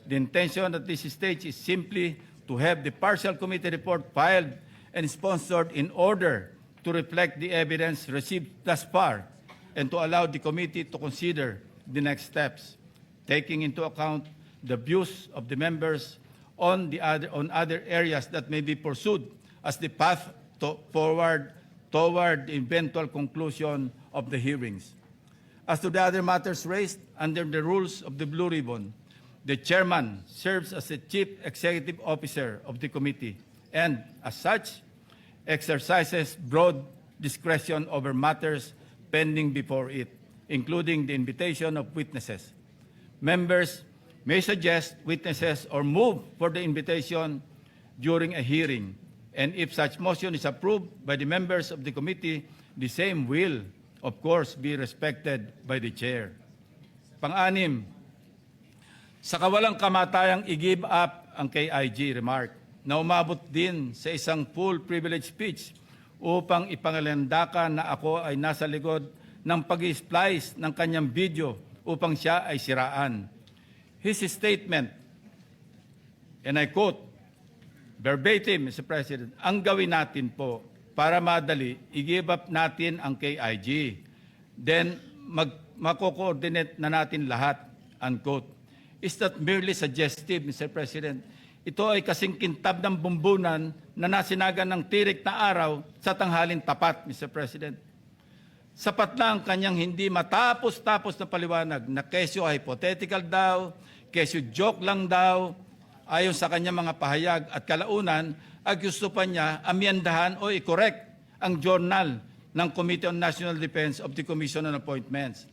The intention at this stage is simply to have the partial committee report filed and sponsored in order to reflect the evidence received thus far and to allow the committee to consider the next steps, taking into account the views of the members on other areas that may be pursued as the path forward toward the eventual conclusion of the hearings. As to the other matters raised under the rules of the Blue Ribbon, the chairman serves as the chief executive officer of the committee and, as such, exercises broad discretion over matters pending before it, including the invitation of witnesses. Members may suggest witnesses or move for the invitation during a hearing, and if such motion is approved by the members of the committee, the same will, of course, be respected by the chair. Pang-anim, sa kawalang kamatayang i-give up ang KIG remark na umabot din sa isang full privilege speech upang ipangalandakan na ako ay nasa likod ng pag-splice ng kanyang video upang siya ay siraan. His statement, and I quote, verbatim, Mr. President, ang gawin natin po para madali, i-give up natin ang KIG. Then, mako-coordinate na natin lahat, unquote. Is that merely suggestive, Mr. President? Ito ay kasing kintab ng bumbunan na nasinagan ng tirik na araw sa tanghalin tapat, Mr. President. Sapat na ang kanyang hindi matapos-tapos na paliwanag na kesyo hypothetical daw, kesyo joke lang daw, ayon sa kanyang mga pahayag at kalaunan, ay gusto pa niya amyendahan o i-correct ang journal ng Committee on National Defense of the Commission on Appointments.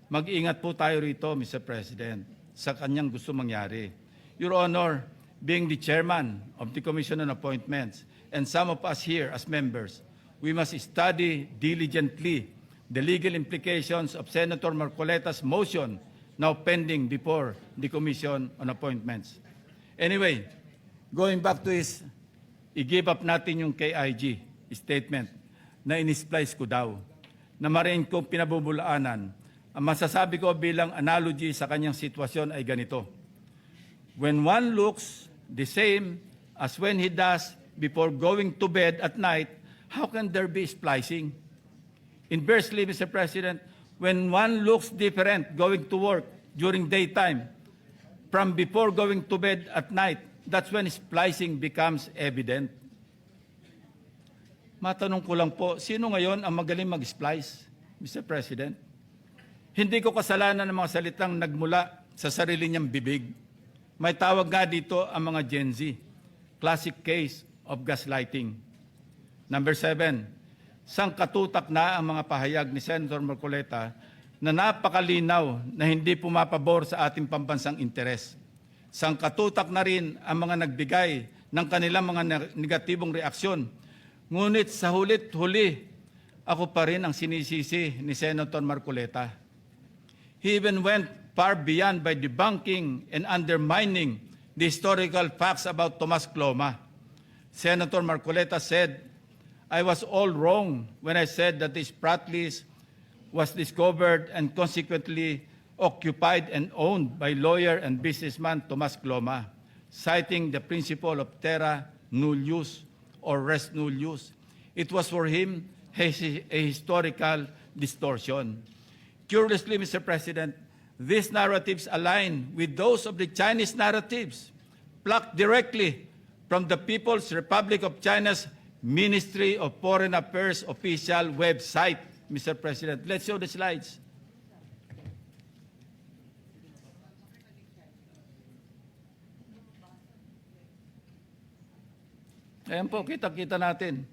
Mag-ingat po tayo rito, Mr. President, sa kanyang gusto mangyari. Your Honor, being the chairman of the Commission on Appointments, and some of us here as members, we must study diligently the legal implications of Senator Marcoleta's motion now pending before the Commission on Appointments. Anyway, going back to his, i-give up natin yung KIG statement na in-splice ko daw, na marin kong pinabubulaanan. Ang masasabi ko bilang analogy sa kanyang sitwasyon ay ganito. When one looks the same as when he does before going to bed at night, how can there be splicing? Inversely, Mr. President, when one looks different going to work during daytime from before going to bed at night, that's when splicing becomes evident. Matanong ko lang po, sino ngayon ang magaling mag-splice, Mr. President? Hindi ko kasalanan ng mga salitang nagmula sa sarili niyang bibig. May tawag nga dito ang mga Gen Z, classic case of gaslighting. Number 7, sangkatutak na ang mga pahayag ni Senator Marcoleta na napakalinaw na hindi pumapabor sa ating pambansang interes. Sangkatutak na rin ang mga nagbigay ng kanilang mga negatibong reaksyon. Ngunit sa hulit-huli, ako pa rin ang sinisisi ni Senator Marcoleta. He even went far beyond by debunking and undermining the historical facts about Tomas Cloma. Senator Marcoleta said, I was all wrong when I said that this frat list was discovered and consequently occupied and owned by lawyer and businessman Tomas Cloma, citing the principle of terra nullius or res nullius. It was for him a historical distortion. Curiously, Mr. President, these narratives align with those of the Chinese narratives, plucked directly from the People's Republic of China's Ministry of Foreign Affairs official website, Mr. President. Let's show the slides. Ayan po, kita-kita natin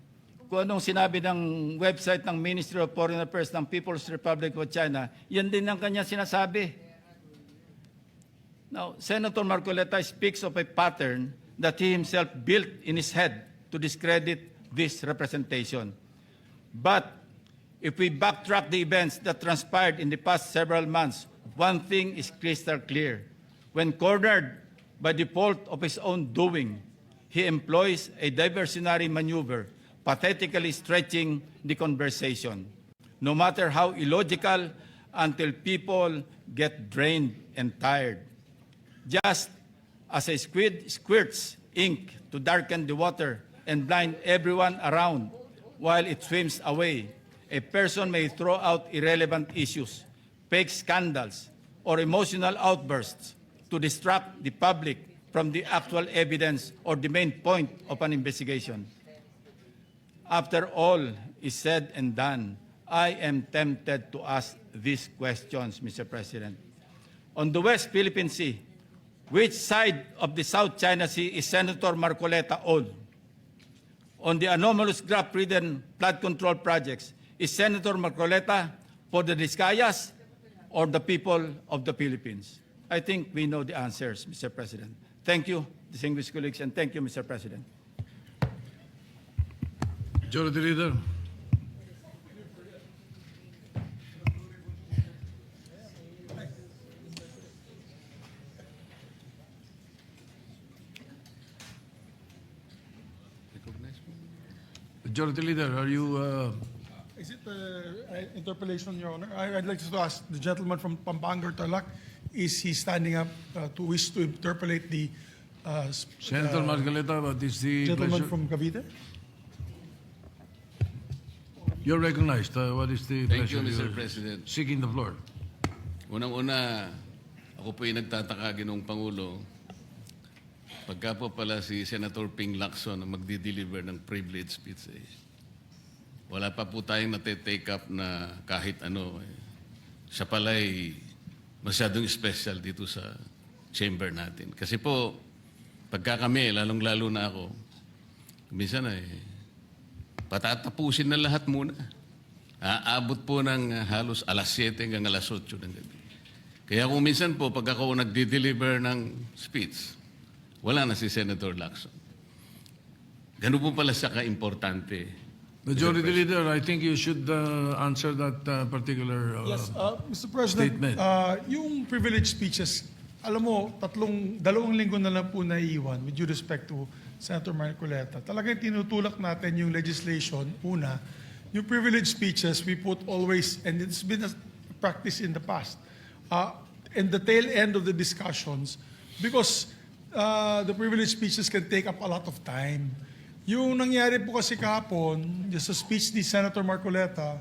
kung anong sinabi ng website ng Ministry of Foreign Affairs ng People's Republic of China. Yan din ang kanya sinasabi. Now, Senator Marcoleta speaks of a pattern that he himself built in his head to discredit this representation. But if we backtrack the events that transpired in the past several months, one thing is crystal clear. When cornered by the fault of his own doing, he employs a diversionary maneuver, pathetically stretching the conversation, no matter how illogical, until people get drained and tired. Just as a squid squirts ink to darken the water and blind everyone around while it swims away, a person may throw out irrelevant issues, fake scandals, or emotional outbursts to distract the public from the actual evidence or the main point of an investigation. After all is said and done, I am tempted to ask these questions, Mr. President. On the West Philippine Sea, which side of the South China Sea is Senator Marcoleta on? On the anomalous graft-ridden flood control projects, is Senator Marcoleta for the Discayas or the people of the Philippines? I think we know the answers, Mr. President. Thank you, distinguished colleagues, and thank you, Mr. President. Majority Leader. Majority Leader, are you... Is it interpellation, Your Honor? I'd like to ask the gentleman from Pampanga, Tarlac, is he standing up to wish to interpellate the Senator Marcoleta, what is the gentleman pleasure? from Cavite? You're recognized. What is the Thank you, pleasure? Mr. President. Seeking the floor. Unang-una, ako po yung nagtataka, Ginoong Pangulo. Pagka po pala si Senator Ping Lacson ang magdi-deliver ng privilege speech, wala pa po tayong nate-take up na kahit ano. Siya pala'y masyadong special dito sa chamber natin. Kasi po, pagka kami, lalong-lalo na ako, minsan patatapusin na lahat muna. Aabot po ng halos alas 7 hanggang alas 8 ng gabi. Kaya kung minsan po, pag ako nagdi-deliver ng speech, wala na si Senator Lacson. Ganun po pala siya ka-importante. Majority Leader, I think you should answer that particular Yes, Mr. President, statement. yung privilege speeches, alam mo, dalawang linggo na lang po naiiwan with due respect to Senator Marcoleta. Talagang tinutulak natin yung legislation, una, yung privilege speeches, we put always, and it's been a practice in the past, in the tail end of the discussions, because the privilege speeches can take up a lot of time. Yung nangyari po kasi kahapon, just sa speech ni Senator Marcoleta,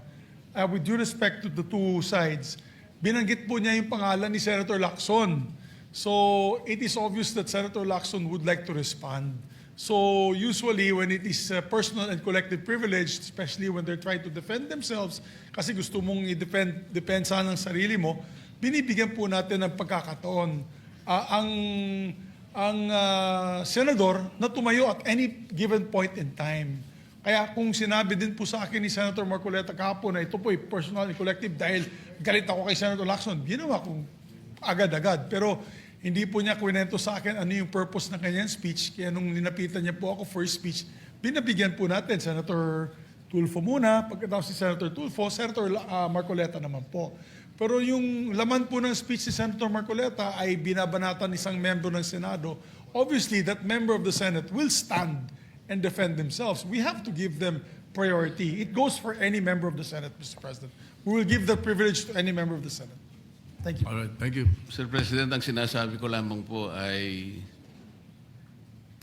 with due respect to the two sides, binanggit po niya yung pangalan ni Senator Lacson. So it is obvious that Senator Lacson would like to respond. So usually when it is personal and collective privilege, especially when they're trying to defend themselves, kasi gusto mong i-defend sana ang sarili mo, binibigyan po natin ng pagkakataon. Ang senador na tumayo at any given point in time. Kaya kung sinabi din po sa akin ni Senator Marcoleta kahapon na ito po ay personal and collective dahil galit ako kay Senator Lacson, ginawa kong agad-agad. Pero hindi po niya kwento sa akin ano yung purpose ng kanyang speech. Kaya nung ninapitan niya po ako for speech, binabigyan po natin Senator Tulfo muna, pagkatapos si Senator Tulfo, Senator Marcoleta naman po. Pero yung laman po ng speech ni Senator Marcoleta ay binabanatan isang membro ng Senado. Obviously, that member of the Senate will stand and defend themselves. We have to give them priority. It goes for any member of the Senate, Mr. President. We will give the privilege to any member of the Senate. Thank you. All right, thank you. Sir President, ang sinasabi ko lamang po ay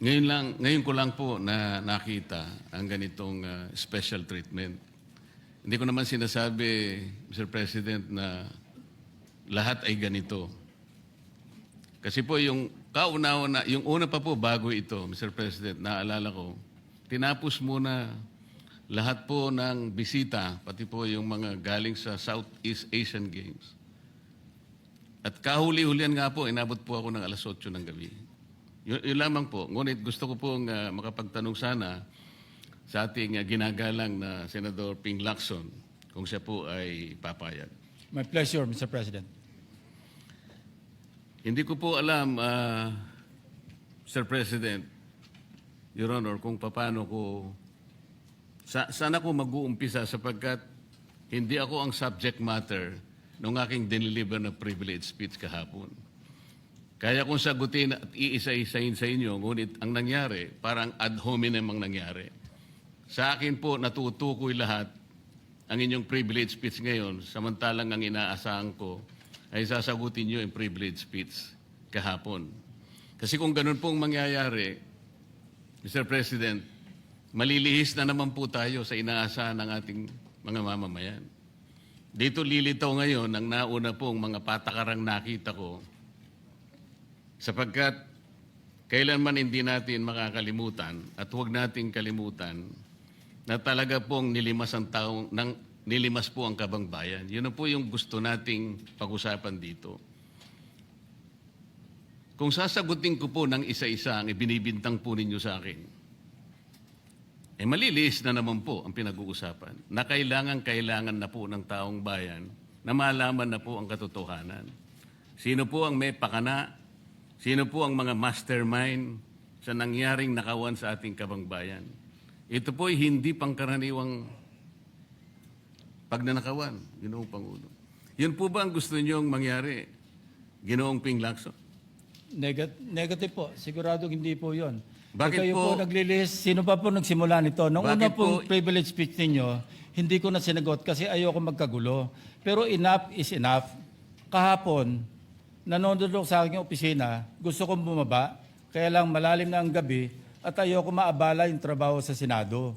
ngayon ko lang po na nakita ang ganitong special treatment. Hindi ko naman sinasabi, Mr. President, na lahat ay ganito. Kasi po yung yung una pa po bago ito, Mr. President, naalala ko, tinapos muna lahat po ng bisita, pati po yung mga galing sa Southeast Asian Games. At kahuli-hulian nga po, inabot po ako ng alas 8 ng gabi. Yun lamang po. Ngunit gusto ko pong makapagtanong sana sa ating ginagalang na Senador Ping Lacson kung siya po ay papayag. My pleasure, Mr. President. Hindi ko po alam, Mr. President, Your Honor, kung paano ko, saan ako mag-uumpisa sapagkat hindi ako ang subject matter ng aking diniliver na privilege speech kahapon. Kaya kung sagutin at iisa-isahin sa inyo, ngunit ang nangyari, parang ad hominem ang nangyari. Sa akin po, natutukoy lahat ang inyong privilege speech ngayon, samantalang ang inaasahan ko ay sasagutin nyo yung privilege speech kahapon. Kasi kung ganun pong mangyayari, Mr. President, malilihis na naman po tayo sa inaasahan ng ating mga mamamayan. Dito lilitaw ngayon ang nauna pong mga patakarang nakita ko sapagkat kailanman hindi natin makakalimutan at huwag nating kalimutan na talaga pong nilimas po ang kabangbayan. Yun na po yung gusto nating pag-usapan dito. Kung sasagutin ko po ng isa-isa ang ibinibintang po ninyo sa akin, maliliis na naman po ang pinag-uusapan na kailangan na po ng taong bayan na malaman na po ang katotohanan. Sino po ang may pakana? Sino po ang mga mastermind sa nangyaring nakawan sa ating kabangbayan? Ito po ay hindi pangkaraniwang pagnanakawan, Ginoong Pangulo. Yun po ba ang gusto niyong mangyari, Ginoong Ping Lacson? Negative po. Sigurado hindi po yun. Bakit kayo po- po naglilihis, sino pa po nagsimula nito? Nung una Bakit pong po- privilege speech ninyo, hindi ko na sinagot kasi ayoko magkagulo. Pero enough is enough. Kahapon, nanonood ako sa aking opisina, gusto kong bumaba, kaya lang malalim na ang gabi at ayoko maabala yung trabaho sa Senado.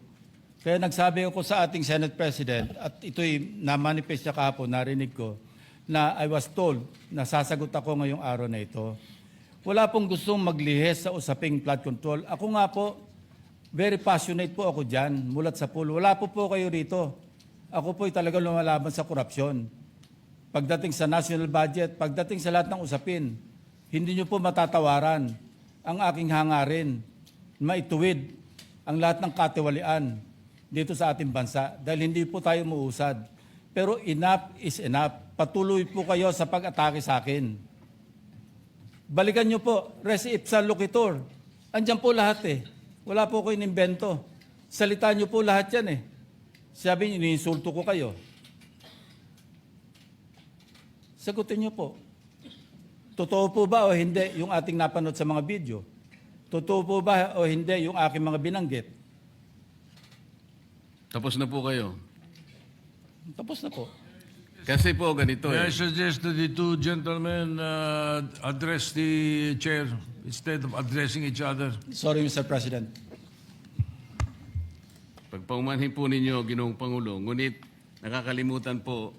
Kaya nagsabi ako sa ating Senate President, at ito'y na-manifest niya kahapon, narinig ko, na I was told na sasagot ako ngayong araw na ito. Wala pong gustong maglihis sa usaping flood control. Ako nga po, very passionate po ako dyan, mulat sa pool. Wala po kayo rito. Ako po'y talagang lumalaban sa korupsyon. Pagdating sa national budget, pagdating sa lahat ng usapin, hindi nyo po matatawaran ang aking hangarin, maituwid ang lahat ng katiwalian dito sa ating bansa dahil hindi po tayo muusad. Pero enough is enough. Patuloy po kayo sa pag-atake sa akin. Balikan nyo po, res ipsa loquitur. Andyan po lahat eh. Wala po ko inimbento. Salita nyo po lahat yan eh. Sabi nyo, iniinsulto ko kayo. Sagutin nyo po. Totoo po ba o hindi yung ating napanood sa mga video? Totoo po ba o hindi yung aking mga binanggit? Tapos na po kayo. Tapos na po. Kasi po ganito May I eh. suggest that the two gentlemen address the chair instead of addressing each other? Sorry, Mr. President. Pagpaumanhin po ninyo, Ginoong Pangulo, ngunit nakakalimutan po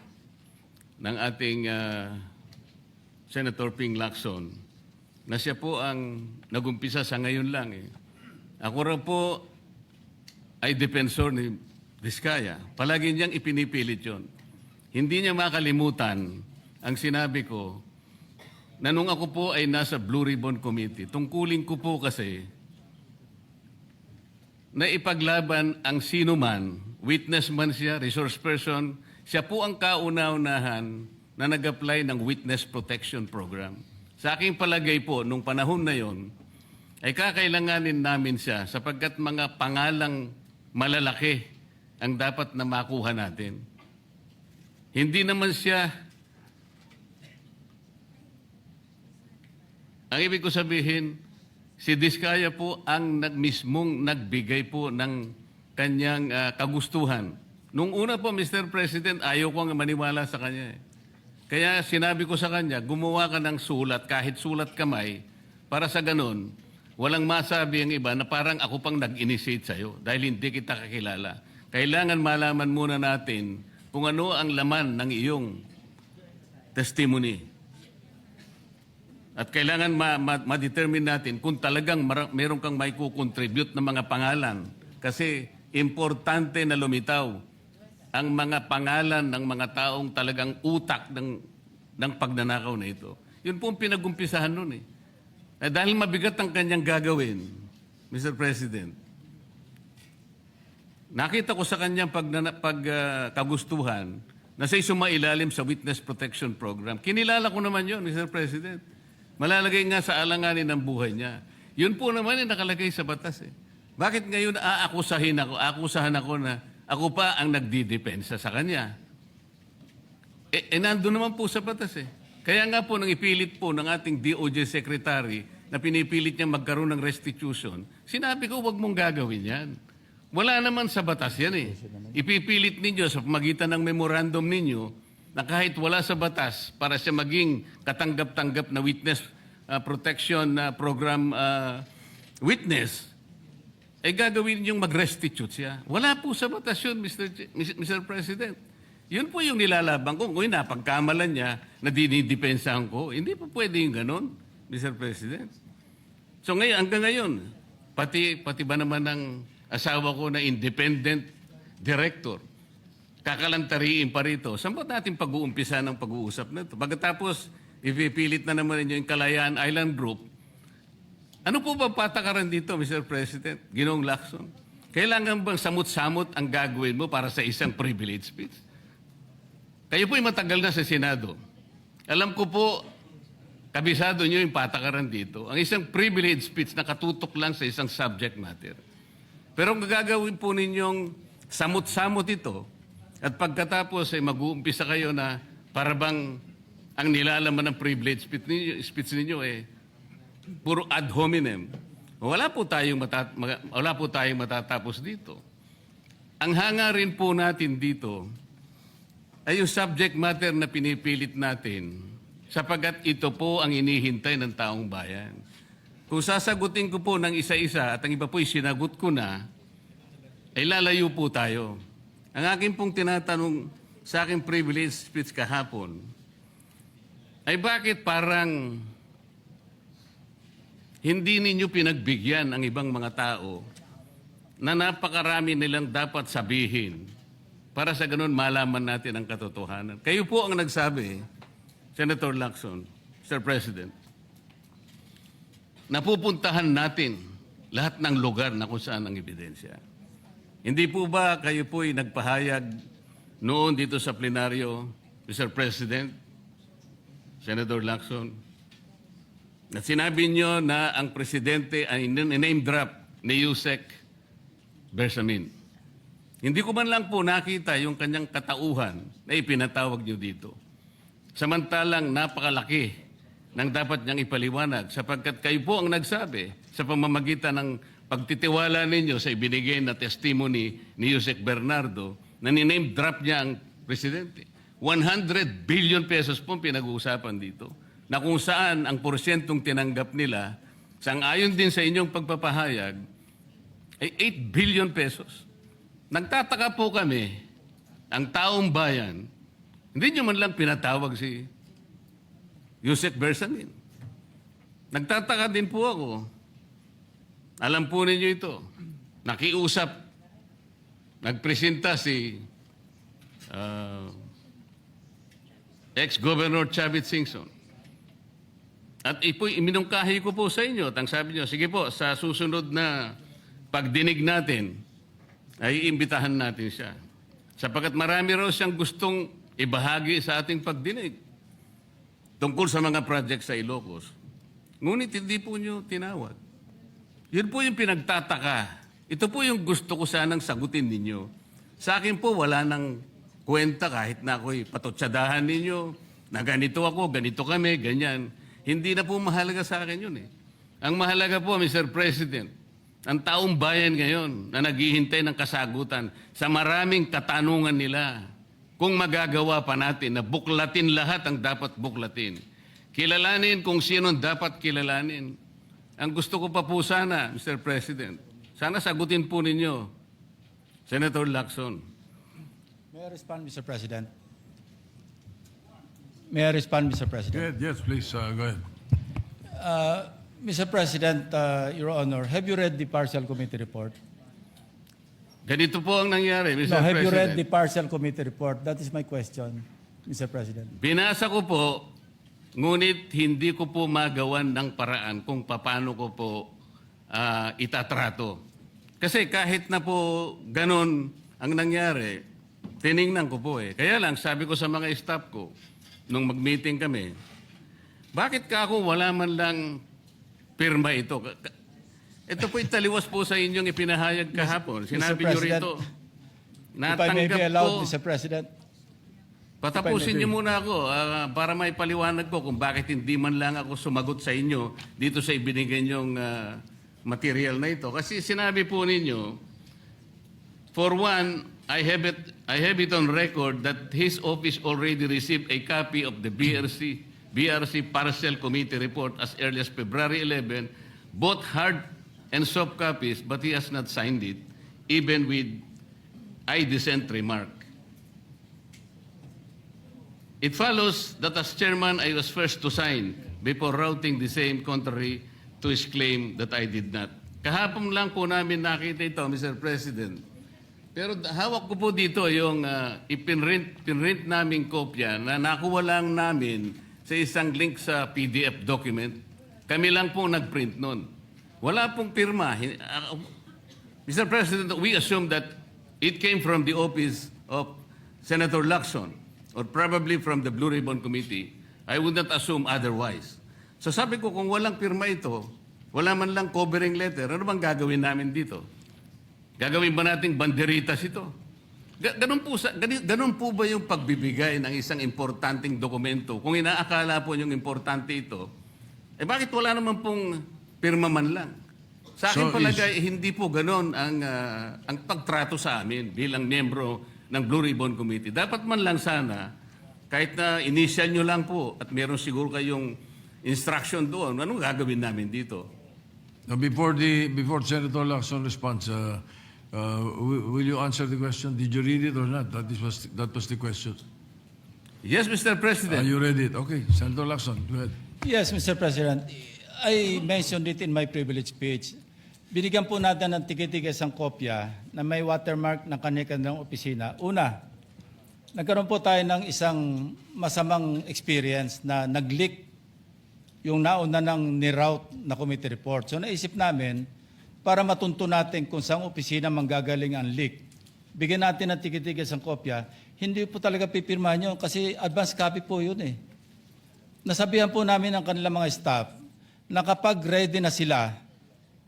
ng ating Senator Ping Lacson na siya po ang nagumpisa sa ngayon lang eh. Ako rin po ay defensor ni Diskaya. Palagi niyang ipinipilit yon. Hindi niya makalimutan ang sinabi ko na nung ako po ay nasa Blue Ribbon Committee, tungkulin ko po kasi na ipaglaban ang sino man, witness man siya, resource person, siya po ang kauna-unahan na nag-apply ng Witness Protection Program. Sa aking palagay po, nung panahon na yon, ay kakailanganin namin siya sapagkat mga pangalang malalaki ang dapat na makuha natin. Hindi naman siya, ang ibig ko sabihin, si Diskaya po ang mismong nagbigay po ng kanyang kagustuhan. Nung una po, Mr. President, ayaw ko nga maniwala sa kanya. Kaya sinabi ko sa kanya, gumawa ka ng sulat, kahit sulat kamay, para sa ganun, walang masabi ang iba na parang ako pang nag-initiate sa'yo dahil hindi kita kakilala. Kailangan malaman muna natin kung ano ang laman ng iyong testimony. At kailangan ma-determine natin kung talagang meron kang may kukontribute na mga pangalan. Kasi importante na lumitaw ang mga pangalan ng mga taong talagang utak ng pagnanakaw na ito. Yun po ang pinag-umpisahan nun eh. Dahil mabigat ang kanyang gagawin, Mr. President, nakita ko sa kanyang kagustuhan na siya'y sumailalim sa Witness Protection Program. Kinilala ko naman yun, Mr. President. Malalagay nga sa alanganin ng buhay niya. Yun po naman ay nakalagay sa batas eh. Bakit ngayon akusahan ako na ako pa ang nagdidepensa sa kanya? Nandun naman po sa batas eh. Kaya nga po nang ipilit po ng ating DOJ Secretary na pinipilit niya magkaroon ng restitution, sinabi ko huwag mong gagawin yan. Wala naman sa batas yan eh. Ipipilit ninyo sa pamagitan ng memorandum ninyo na kahit wala sa batas para siya maging katanggap-tanggap na witness protection program witness, ay gagawin ninyong mag-restitute siya. Wala po sa batas yun, Mr. President. Yun po yung nilalaban ko. Kung napagkamalan niya na dinidepensahan ko, hindi po pwede yung ganon, Mr. President. So ngayon, hanggang ngayon, pati ba naman ng asawa ko na independent director, kakalantariin pa rito. Saan ba natin pag-uumpisa ng pag-uusap na ito? Pagkatapos, ipipilit na naman ninyo yung Kalayaan Island Group. Ano po ba patakaran dito, Mr. President? Ginoong Lacson? Kailangan bang samot-samot ang gagawin mo para sa isang privilege speech? Kayo po'y matagal na sa Senado. Alam ko po, kabisado nyo yung patakaran dito. Ang isang privilege speech na katutok lang sa isang subject matter. Pero ang gagawin po ninyong samot-samot ito, at pagkatapos ay mag-uumpisa kayo na parabang ang nilalaman ng privilege speech ninyo eh, puro ad hominem. Wala po tayong matatapos dito. Ang hangarin po natin dito ay yung subject matter na pinipilit natin sapagat ito po ang inihintay ng taong bayan. Kung sasagutin ko po ng isa-isa at ang iba po'y sinagot ko na, ay lalayo po tayo. Ang akin pong tinatanong sa aking privilege speech kahapon, ay bakit parang hindi ninyo pinagbigyan ang ibang mga tao na napakarami nilang dapat sabihin para sa ganun malaman natin ang katotohanan. Kayo po ang nagsabi, Senator Lacson, Mr. President, napupuntahan natin lahat ng lugar na kung saan ang ebidensya. Hindi po ba kayo po'y nagpahayag noon dito sa plenaryo, Mr. President, Senator Lacson, na sinabi nyo na ang presidente ay name drop ni Yusek Bersamin. Hindi ko man lang po nakita yung kanyang katauhan na ipinatawag nyo dito. Samantalang napakalaki ng dapat niyang ipaliwanag sapagkat kayo po ang nagsabi sa pamamagitan ng pagtitiwala ninyo sa ibinigay na testimony ni Yusek Bernardo na niname drop niya ang presidente. 100 billion pesos po pinag-uusapan dito na kung saan ang porsyentong tinanggap nila sang-ayon din sa inyong pagpapahayag ay 8 billion pesos. Nagtataka po kami, ang taong bayan, hindi nyo man lang pinatawag si Yusek Bersamin. Nagtataka din po ako. Alam po ninyo ito. Nakiusap, nagpresenta si ex-Governor Chavit Singson. At iminungkahi ko po sa inyo at ang sabi nyo, sige po, sa susunod na pagdinig natin, ay iimbitahan natin siya. Sapagkat marami raw siyang gustong ibahagi sa ating pagdinig tungkol sa mga project sa Ilocos. Ngunit hindi po nyo tinawag. Yun po yung pinagtataka. Ito po yung gusto ko sanang sagutin ninyo. Sa akin po, wala nang kwenta kahit na ako'y patutsadahan ninyo, na ganito ako, ganito kami, ganyan. Hindi na po mahalaga sa akin yun eh. Ang mahalaga po, Mr. President, ang taong bayan ngayon na naghihintay ng kasagutan sa maraming katanungan nila kung magagawa pa natin na buklatin lahat ang dapat buklatin. Kilalanin kung sino dapat kilalanin. Ang gusto ko pa po sana, Mr. President, sana sagutin po ninyo, Senator Lacson. May I respond, Mr. President? May I respond, Mr. President? Yes, please, go ahead. Mr. President, Your Honor, have you read the partial committee report? Ganito po ang nangyari, Mr. No, have President. you read the partial committee report? That is my question, Mr. President. Binasa ko po, ngunit hindi ko po magawan ng paraan kung paano ko po itatrato. Kasi kahit na po ganun ang nangyari, tiningnan ko po eh. Kaya lang, sabi ko sa mga staff ko, nung mag-meeting kami, bakit ka ako wala man lang pirma ito? Ito po italiwas po sa inyong ipinahayag kahapon. Sinabi niyo rito, If I may be natanggap allowed, ko. Mr. President. Patapusin niyo muna ako para may paliwanag ko kung bakit hindi man lang ako sumagot sa inyo dito sa ibinigay niyong material na ito. Kasi sinabi po ninyo, for one, I have it on record that his office already received a copy of the BRC Partial Committee report as early as February 11, both hard and soft copies, but he has not signed it, even with I dissent remark. It follows that as chairman, I was first to sign before routing the same contrary to his claim that I did not. Kahapon lang po namin nakita ito, Mr. President. Pero hawak ko po dito yung ipinrint naming kopya na nakuha lang namin sa isang link sa PDF document. Kami lang po nagprint nun. Wala pong pirma. Mr. President, we assume that it came from the office of Senator Lacson or probably from the Blue Ribbon Committee. I would not assume otherwise. So sabi ko, kung walang pirma ito, wala man lang covering letter, ano bang gagawin namin dito? Gagawin ba nating banderitas ito? Ganun po ba yung pagbibigay ng isang importanteng dokumento? Kung inaakala po yung importante ito, bakit wala naman pong pirma man lang? Sa akin palagay, hindi po ganun ang pagtrato sa amin bilang miyembro ng Blue Ribbon Committee. Dapat man lang sana, kahit na initial nyo lang po at meron siguro kayong instruction doon, anong gagawin namin dito? Now, before Senator Lacson responds, will you answer the question? Did you read it or not? That was the question. Yes, Mr. President. You read it. Okay, Senator Lacson, go ahead. Yes, Mr. President. I mentioned it in my privilege speech. Binigyan po natin ng tigitigis ang kopya na may watermark ng kanya-kanyang opisina. Una, nagkaroon po tayo ng isang masamang experience na nag-leak yung nauna ng ni-route na committee report. So naisip namin, para matunto natin kung saan opisina manggagaling ang leak, bigyan natin ng tigitigis ang kopya, hindi po talaga pipirmahan yun kasi advance copy po yun eh. Nasabihan po namin ang kanilang mga staff na kapag ready na sila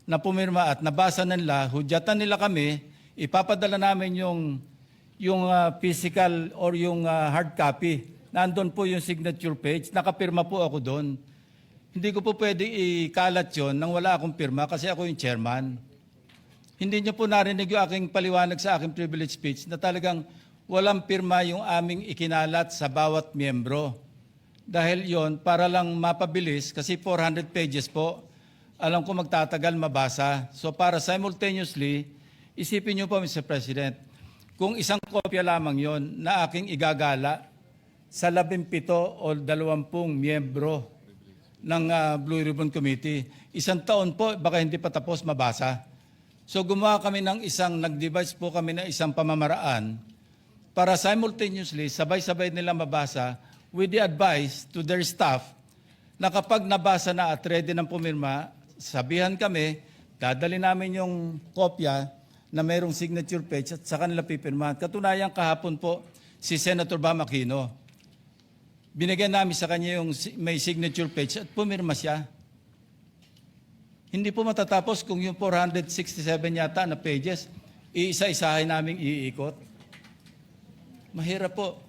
na pumirma at nabasa nila, hudyatan nila kami, ipapadala namin yung physical or yung hard copy. Nandun po yung signature page, nakapirma po ako doon. Hindi ko po pwede ikalat yun nang wala akong pirma kasi ako yung chairman. Hindi niyo po narinig yung aking paliwanag sa aking privilege speech na talagang walang pirma yung aming ikinalat sa bawat miyembro. Dahil yon para lang mapabilis kasi 400 pages po, alam ko magtatagal mabasa. So para simultaneously, isipin niyo po Mr. President, kung isang kopya lamang yon na aking igagala sa 17 o 20 miyembro ng Blue Ribbon Committee, isang taon po, baka hindi pa tapos mabasa. So gumawa kami ng nag-devise po kami ng isang pamamaraan para simultaneously, sabay-sabay nila mabasa with the advice to their staff na kapag nabasa na at ready ng pumirma, sabihan kami, dadali namin yung kopya na mayroong signature page at sa kanila pipirmahan. Katunayan kahapon po si Senator Bam Aquino. Binigyan namin sa kanya yung may signature page at pumirma siya. Hindi po matatapos kung yung 467 yata na pages, iisa-isahin namin iikot. Mahirap po.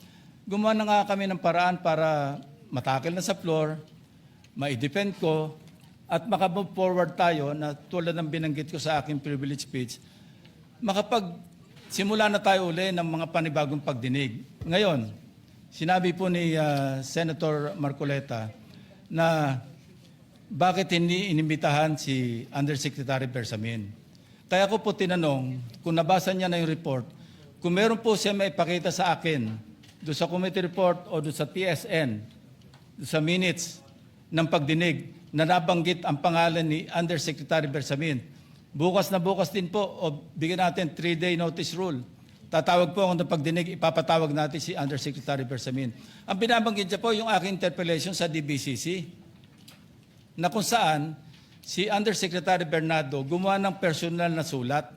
Gumawa na nga kami ng paraan para matakil na sa floor, ma-defend ko, at makamove forward tayo na tulad ng binanggit ko sa aking privilege speech, simula na tayo uli ng mga panibagong pagdinig. Ngayon, sinabi po ni Senator Marcoleta na bakit hindi inimbitahan si Undersecretary Bersamin. Kaya ko po tinanong, kung nabasa niya na yung report, kung meron po siya maipakita sa akin doon sa committee report o doon sa TSN, doon sa minutes ng pagdinig na nabanggit ang pangalan ni Undersecretary Bersamin. Bukas na bukas din po o bigyan natin 3-day notice rule. Tatawag po ako ng pagdinig, ipapatawag natin si Undersecretary Bersamin. Ang binabanggit niya po yung aking interpellation sa DBCC na kung saan si Undersecretary Bernardo gumawa ng personal na sulat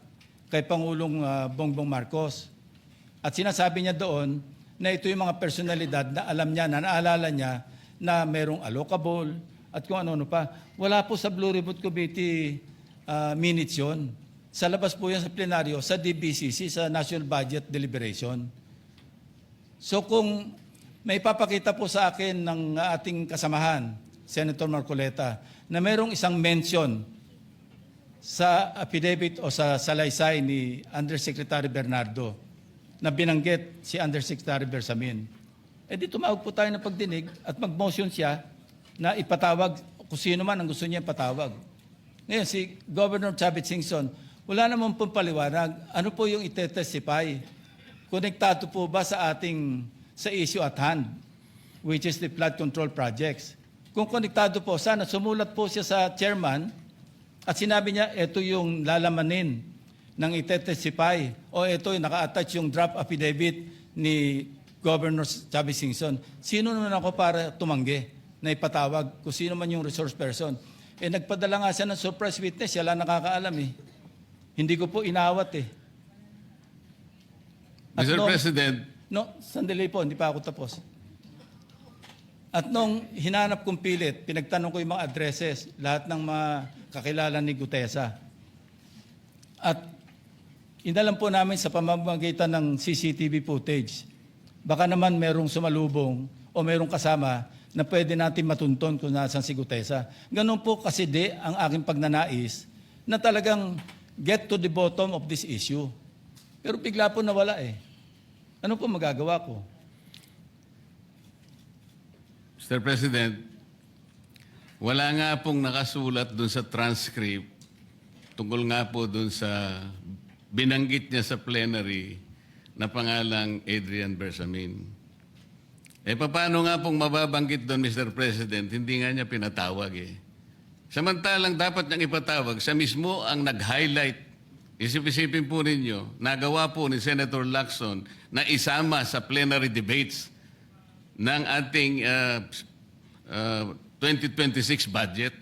kay Pangulong Bongbong Marcos. At sinasabi niya doon na ito yung mga personalidad na alam niya, na naalala niya na merong allocable at kung ano-ano pa. Wala po sa Blue Ribbon Committee minutes yun. Sa labas po yan sa plenaryo, sa DBCC, sa National Budget Deliberation. So kung may papakita po sa akin ng ating kasamahan, Senator Marcoleta, na merong isang mention sa affidavit o sa salaysay ni Undersecretary Bernardo na binanggit si Undersecretary Bersamin, di tumawag po tayo ng pagdinig at mag-motion siya na ipatawag kung sino man ang gusto niya ipatawag. Ngayon, si Governor Chavit Singson, wala naman pong paliwanag. Ano po yung ite-testify? Konektado po ba sa issue at hand, which is the flood control projects? Kung konektado po, sana sumulat po siya sa chairman at sinabi niya, ito yung lalamanin ng ite-testify o ito yung naka-attach yung draft affidavit ni Governor Chavit Singson. Sino naman ako para tumanggi na ipatawag kung sino man yung resource person? Nagpadala nga siya ng surprise witness, siya lang nakakaalam eh. Hindi ko po inawat eh. At Mr. President. Sandali po, hindi pa ako tapos. At nung hinanap kong pilit, pinagtanong ko yung mga addresses, lahat ng mga kakilala ni Gutesa. At inalam po namin sa pamamagitan ng CCTV footage, baka naman merong sumalubong o merong kasama na pwede natin matunton kung nasan si Gutesa. Ganun po kasi ang aking pagnanais na talagang get to the bottom of this issue. Pero bigla po nawala eh. Ano po magagawa ko? Mr. President, wala nga pong nakasulat dun sa transcript tungkol nga po dun sa binanggit niya sa plenary na pangalang Adrian Bersamin. Paano nga pong mababanggit doon, Mr. President? Hindi nga niya pinatawag eh. Samantalang dapat niyang ipatawag, siya mismo ang nag-highlight. Isip-isipin po ninyo, nagawa po ni Senator Lacson na isama sa plenary debates ng ating 2026 budget.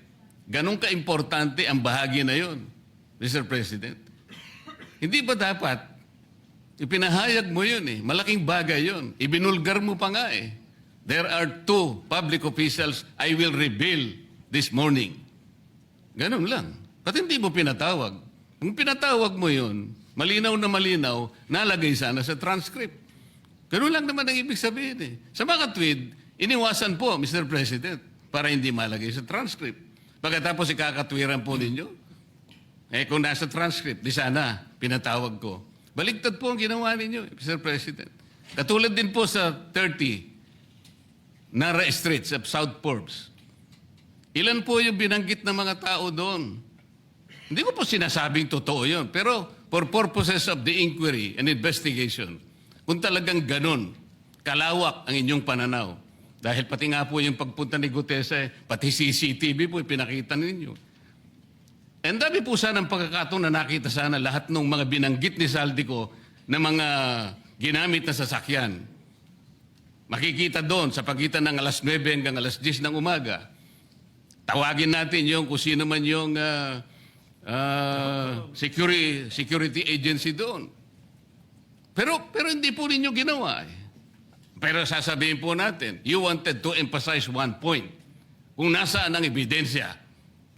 Ganun ka-importante ang bahagi na yon, Mr. President. Hindi ba dapat, ipinahayag mo yun eh, malaking bagay yun, ibinulgar mo pa nga eh. There are 2 public officials I will reveal this morning. Ganun lang. Ba't hindi mo pinatawag? Kung pinatawag mo yun, malinaw na malinaw, nalagay sana sa transcript. Ganun lang naman ang ibig sabihin eh. Sa mga tweet, iniwasan po, Mr. President, para hindi malagay sa transcript. Pagkatapos ikakatwiran po ninyo, kung nasa transcript, di sana, pinatawag ko. Baligtad po ang ginawa ninyo, Mr. President. Katulad din po sa 30, Nara Street sa South Forbes. Ilan po yung binanggit ng mga tao doon? Hindi ko po sinasabing totoo yun, pero for purposes of the inquiry and investigation, kung talagang ganun, kalawak ang inyong pananaw. Dahil pati nga po yung pagpunta ni Gutese, pati CCTV po pinakita ninyo. And dami po sana ang pagkakataon na nakita sana lahat ng mga binanggit ni Saldico na mga ginamit na sasakyan. Makikita doon sa pagitan ng alas 9 hanggang alas 10 ng umaga. Tawagin natin yung kung sino man yung security agency doon. Pero hindi po ninyo ginawa eh. Pero sasabihin po natin, you wanted to emphasize one point. Kung nasaan ang ebidensya,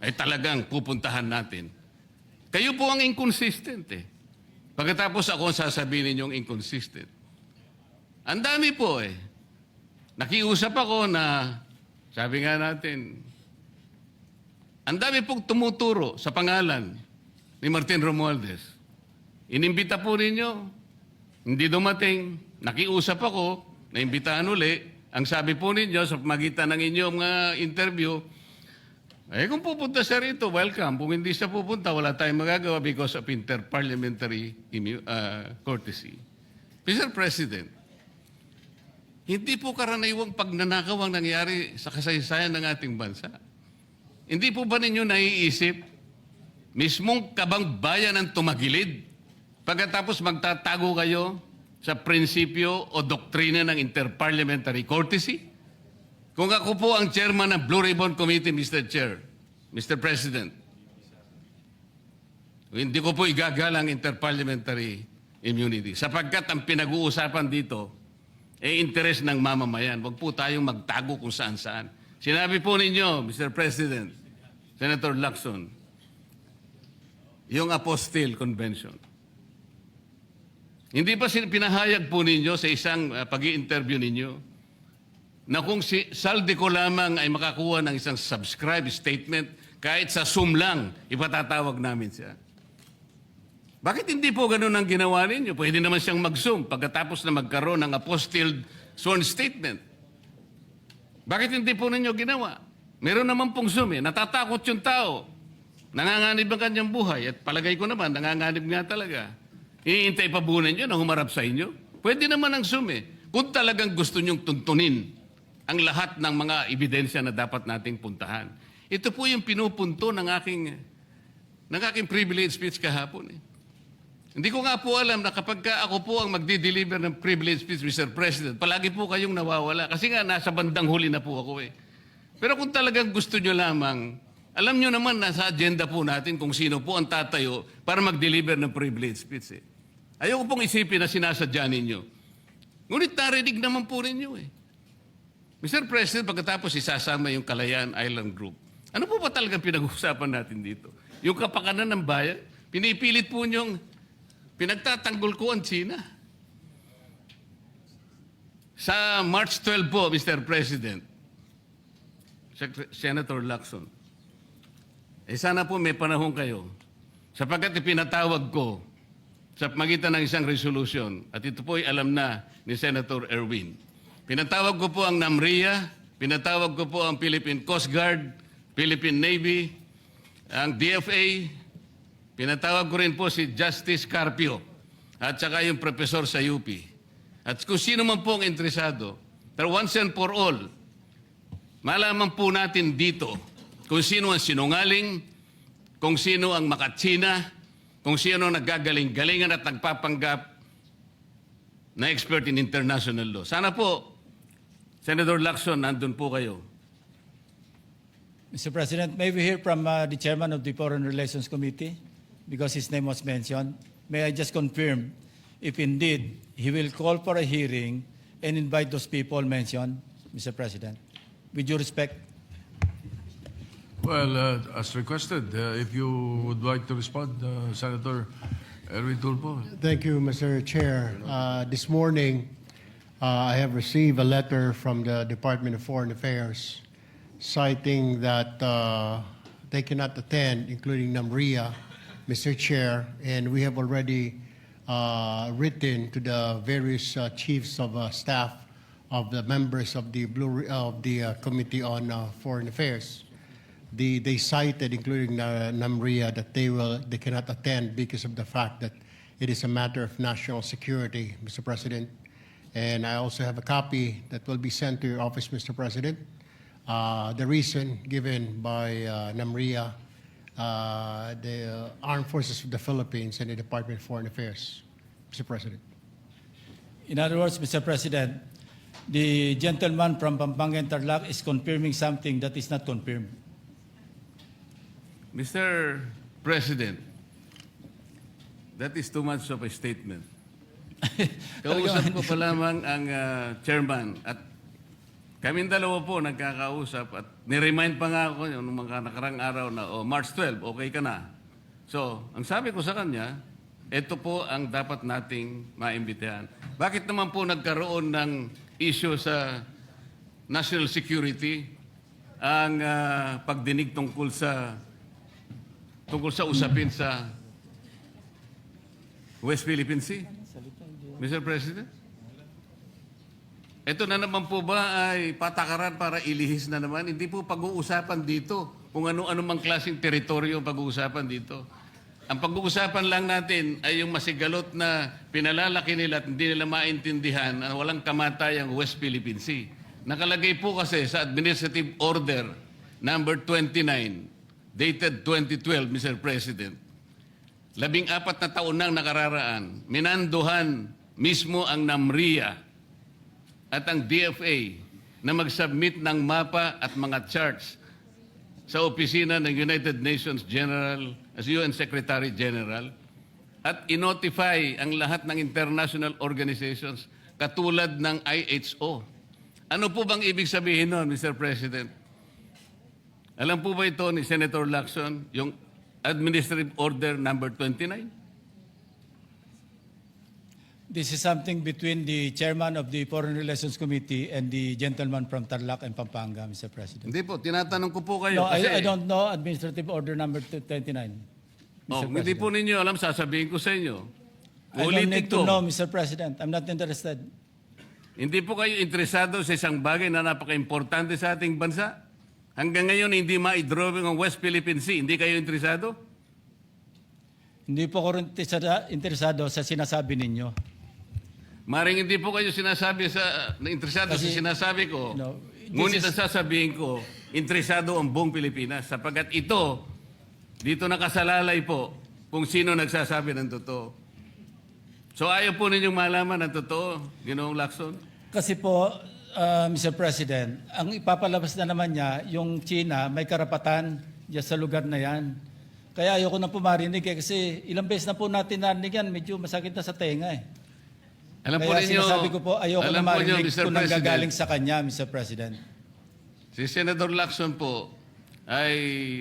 ay talagang pupuntahan natin. Kayo po ang inconsistent eh. Pagkatapos ako ang sasabihin ninyong inconsistent. Ang dami po eh. Nakiusap ako na, sabi nga natin, ang dami pong tumuturo sa pangalan ni Martin Romualdez. Inimbita po ninyo, hindi dumating, nakiusap ako, naimbitahan uli. Ang sabi po ninyo sa magitan ng inyong interview, kung pupunta siya rito, welcome. Kung hindi siya pupunta, wala tayong magagawa because of interparliamentary courtesy. Mr. President, hindi po karaniwang pagnanakaw ang nangyari sa kasaysayan ng ating bansa. Hindi po ba ninyo naiisip, mismong kabang bayan ang tumagilid, pagkatapos magtatago kayo sa prinsipyo o doktrina ng interparliamentary courtesy? Kung ako po ang chairman ng Blue Ribbon Committee, Mr. Chair, Mr. President, hindi ko po igagalang interparliamentary immunity sapagkat ang pinag-uusapan dito ay interes ng mamamayan. Huwag po tayong magtago kung saan-saan. Sinabi po ninyo, Mr. President, Senator Lacson, yung Apostille Convention. Hindi ba pinahayag po ninyo sa isang pag-i-interview ninyo na kung si Saldico lamang ay makakuha ng isang subscribe statement, kahit sa Zoom lang, ipatatawag namin siya? Bakit hindi po ganun ang ginawa ninyo? Pwede naman siyang mag-Zoom pagkatapos na magkaroon ng apostilled sworn statement. Bakit hindi po ninyo ginawa? Meron naman pong Zoom eh. Natatakot yung tao. Nanganganib ang kanyang buhay. At palagay ko naman, nanganganib nga talaga. Iintay pa bunan nyo na humarap sa inyo? Pwede naman ang Zoom eh. Kung talagang gusto nyong tuntunin ang lahat ng mga ebidensya na dapat nating puntahan. Ito po yung pinupunto ng aking privilege speech kahapon eh. Hindi ko nga po alam na kapag ako po ang magdi-deliver ng privilege speech, Mr. President, palagi po kayong nawawala. Kasi nga nasa bandang huli na po ako eh. Pero kung talagang gusto nyo lamang, alam nyo naman nasa agenda po natin kung sino po ang tatayo para mag-deliver ng privilege speech eh. Ayoko pong isipin na sinasadya ninyo. Ngunit narinig naman po ninyo eh. Mr. President, pagkatapos isasama yung Kalayaan Island Group, ano po ba talagang pinag-uusapan natin dito? Yung kapakanan ng bayan, pinipilit po nyong pinagtatanggol ko ang China. Sa March 12 po, Mr. President, Senator Lacson, sana po may panahon kayo sapagkat ipinatawag ko sa magitan ng isang resolution at ito po ay alam na ni Senator Erwin. Pinatawag ko po ang NAMRIA, pinatawag ko po ang Philippine Coast Guard, Philippine Navy, ang DFA, pinatawag ko rin po si Justice Carpio at saka yung professor sa UP. At kung sino man po ang interesado, pero once and for all, malaman po natin dito kung sino ang sinungaling, kung sino ang makatsina, kung sino ang naggagaling-galingan at nagpapanggap na expert in international law. Sana po, Senator Lacson, nandun po kayo. Mr. President, may we hear from the chairman of the Foreign Relations Committee because his name was mentioned. May I just confirm if indeed he will call for a hearing and invite those people mentioned, Mr. President, with due respect. Well, as requested, if you would like to respond, Senator Erwin Tulfo. Thank you, Mr. Chair. This morning, I have received a letter from the Department of Foreign Affairs citing that they cannot attend, including NAMRIA, Mr. Chair, and we have already written to the various chiefs of staff of the members of the Committee on Foreign Affairs. They cited, including NAMRIA, that they cannot attend because of the fact that it is a matter of national security, Mr. President. And I also have a copy that will be sent to your office, Mr. President. The reason given by NAMRIA, the Armed Forces of the Philippines, and the Department of Foreign Affairs, Mr. President. In other words, Mr. President, the gentleman from Pampanga and Tarlac is confirming something that is not confirmed. Mr. President, that is too much of a statement. Kausap ko pa lamang ang chairman at kaming dalawa po nagkakausap at niremind pa nga ako yung mga nakarang araw na March 12, okay ka na. So, ang sabi ko sa kanya, ito po ang dapat nating maimbitahan. Bakit naman po nagkaroon ng issue sa national security ang pagdinig tungkol sa usapin sa West Philippine Sea? Mr. President? Ito na naman po ba ay patakaran para ilihis na naman? Hindi po pag-uusapan dito kung ano-ano mang klaseng teritoryo ang pag-uusapan dito. Ang pag-uusapan lang natin ay yung masigalot na pinalalaki nila at hindi nila maintindihan na walang kamatay ang West Philippine Sea. Nakalagay po kasi sa Administrative Order number 29, dated 2012, Mr. President. 14 na taon nang nakararaan, minanduhan mismo ang NAMRIA at ang DFA na mag-submit ng mapa at mga charts sa opisina ng United Nations General as UN Secretary General at inotify ang lahat ng international organizations katulad ng IHO. Ano po bang ibig sabihin nun, Mr. President? Alam po ba ito ni Senator Lacson, yung Administrative Order number 29? This is something between the chairman of the Foreign Relations Committee and the gentleman from Tarlac and Pampanga, Mr. President. Hindi po, tinatanong ko po kayo. No, kasi, I don't know Administrative Order number 29. hindi po ninyo alam, sasabihin ko sa inyo. I don't Ulitin need ko. to know, Mr. President. I'm not interested. Hindi po kayo interesado sa isang bagay na napaka-importante sa ating bansa? Hanggang ngayon, hindi ma-drawing ang West Philippine Sea. Hindi kayo interesado? Hindi po ako interesado sa sinasabi ninyo. Maring hindi po kayo sinasabi interesado sa Kasi, sinasabi ko. no, Ngunit ang sasabihin ko, interesado ang buong Pilipinas. Sapagkat ito, dito nakasalalay po kung sino nagsasabi ng totoo. So ayaw po ninyong malaman ng totoo, Ginoong Lacson? Kasi po, Mr. President, ang ipapalabas na naman niya, yung China may karapatan diyan sa lugar na yan. Kaya ayoko na po marinig kasi ilang beses na po natin narinig yan, medyo masakit na sa tenga eh. Alam po Kaya ninyo, sinasabi ko po, ayoko na alam po ninyo, marinig Mr. kung President, nanggagaling sa kanya, Mr. President. si Senator Lacson po ay,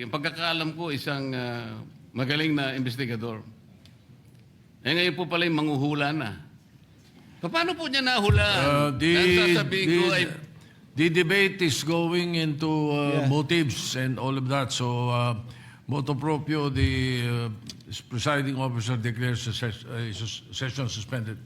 ang pagkakaalam ko, isang magaling na investigador. Eh ngayon po pala yung manghuhula na. Paano po niya nahulaan? Ang sasabihin ko ay... The debate is going into motives and all of that. So, motu proprio, the presiding officer declares the session suspended.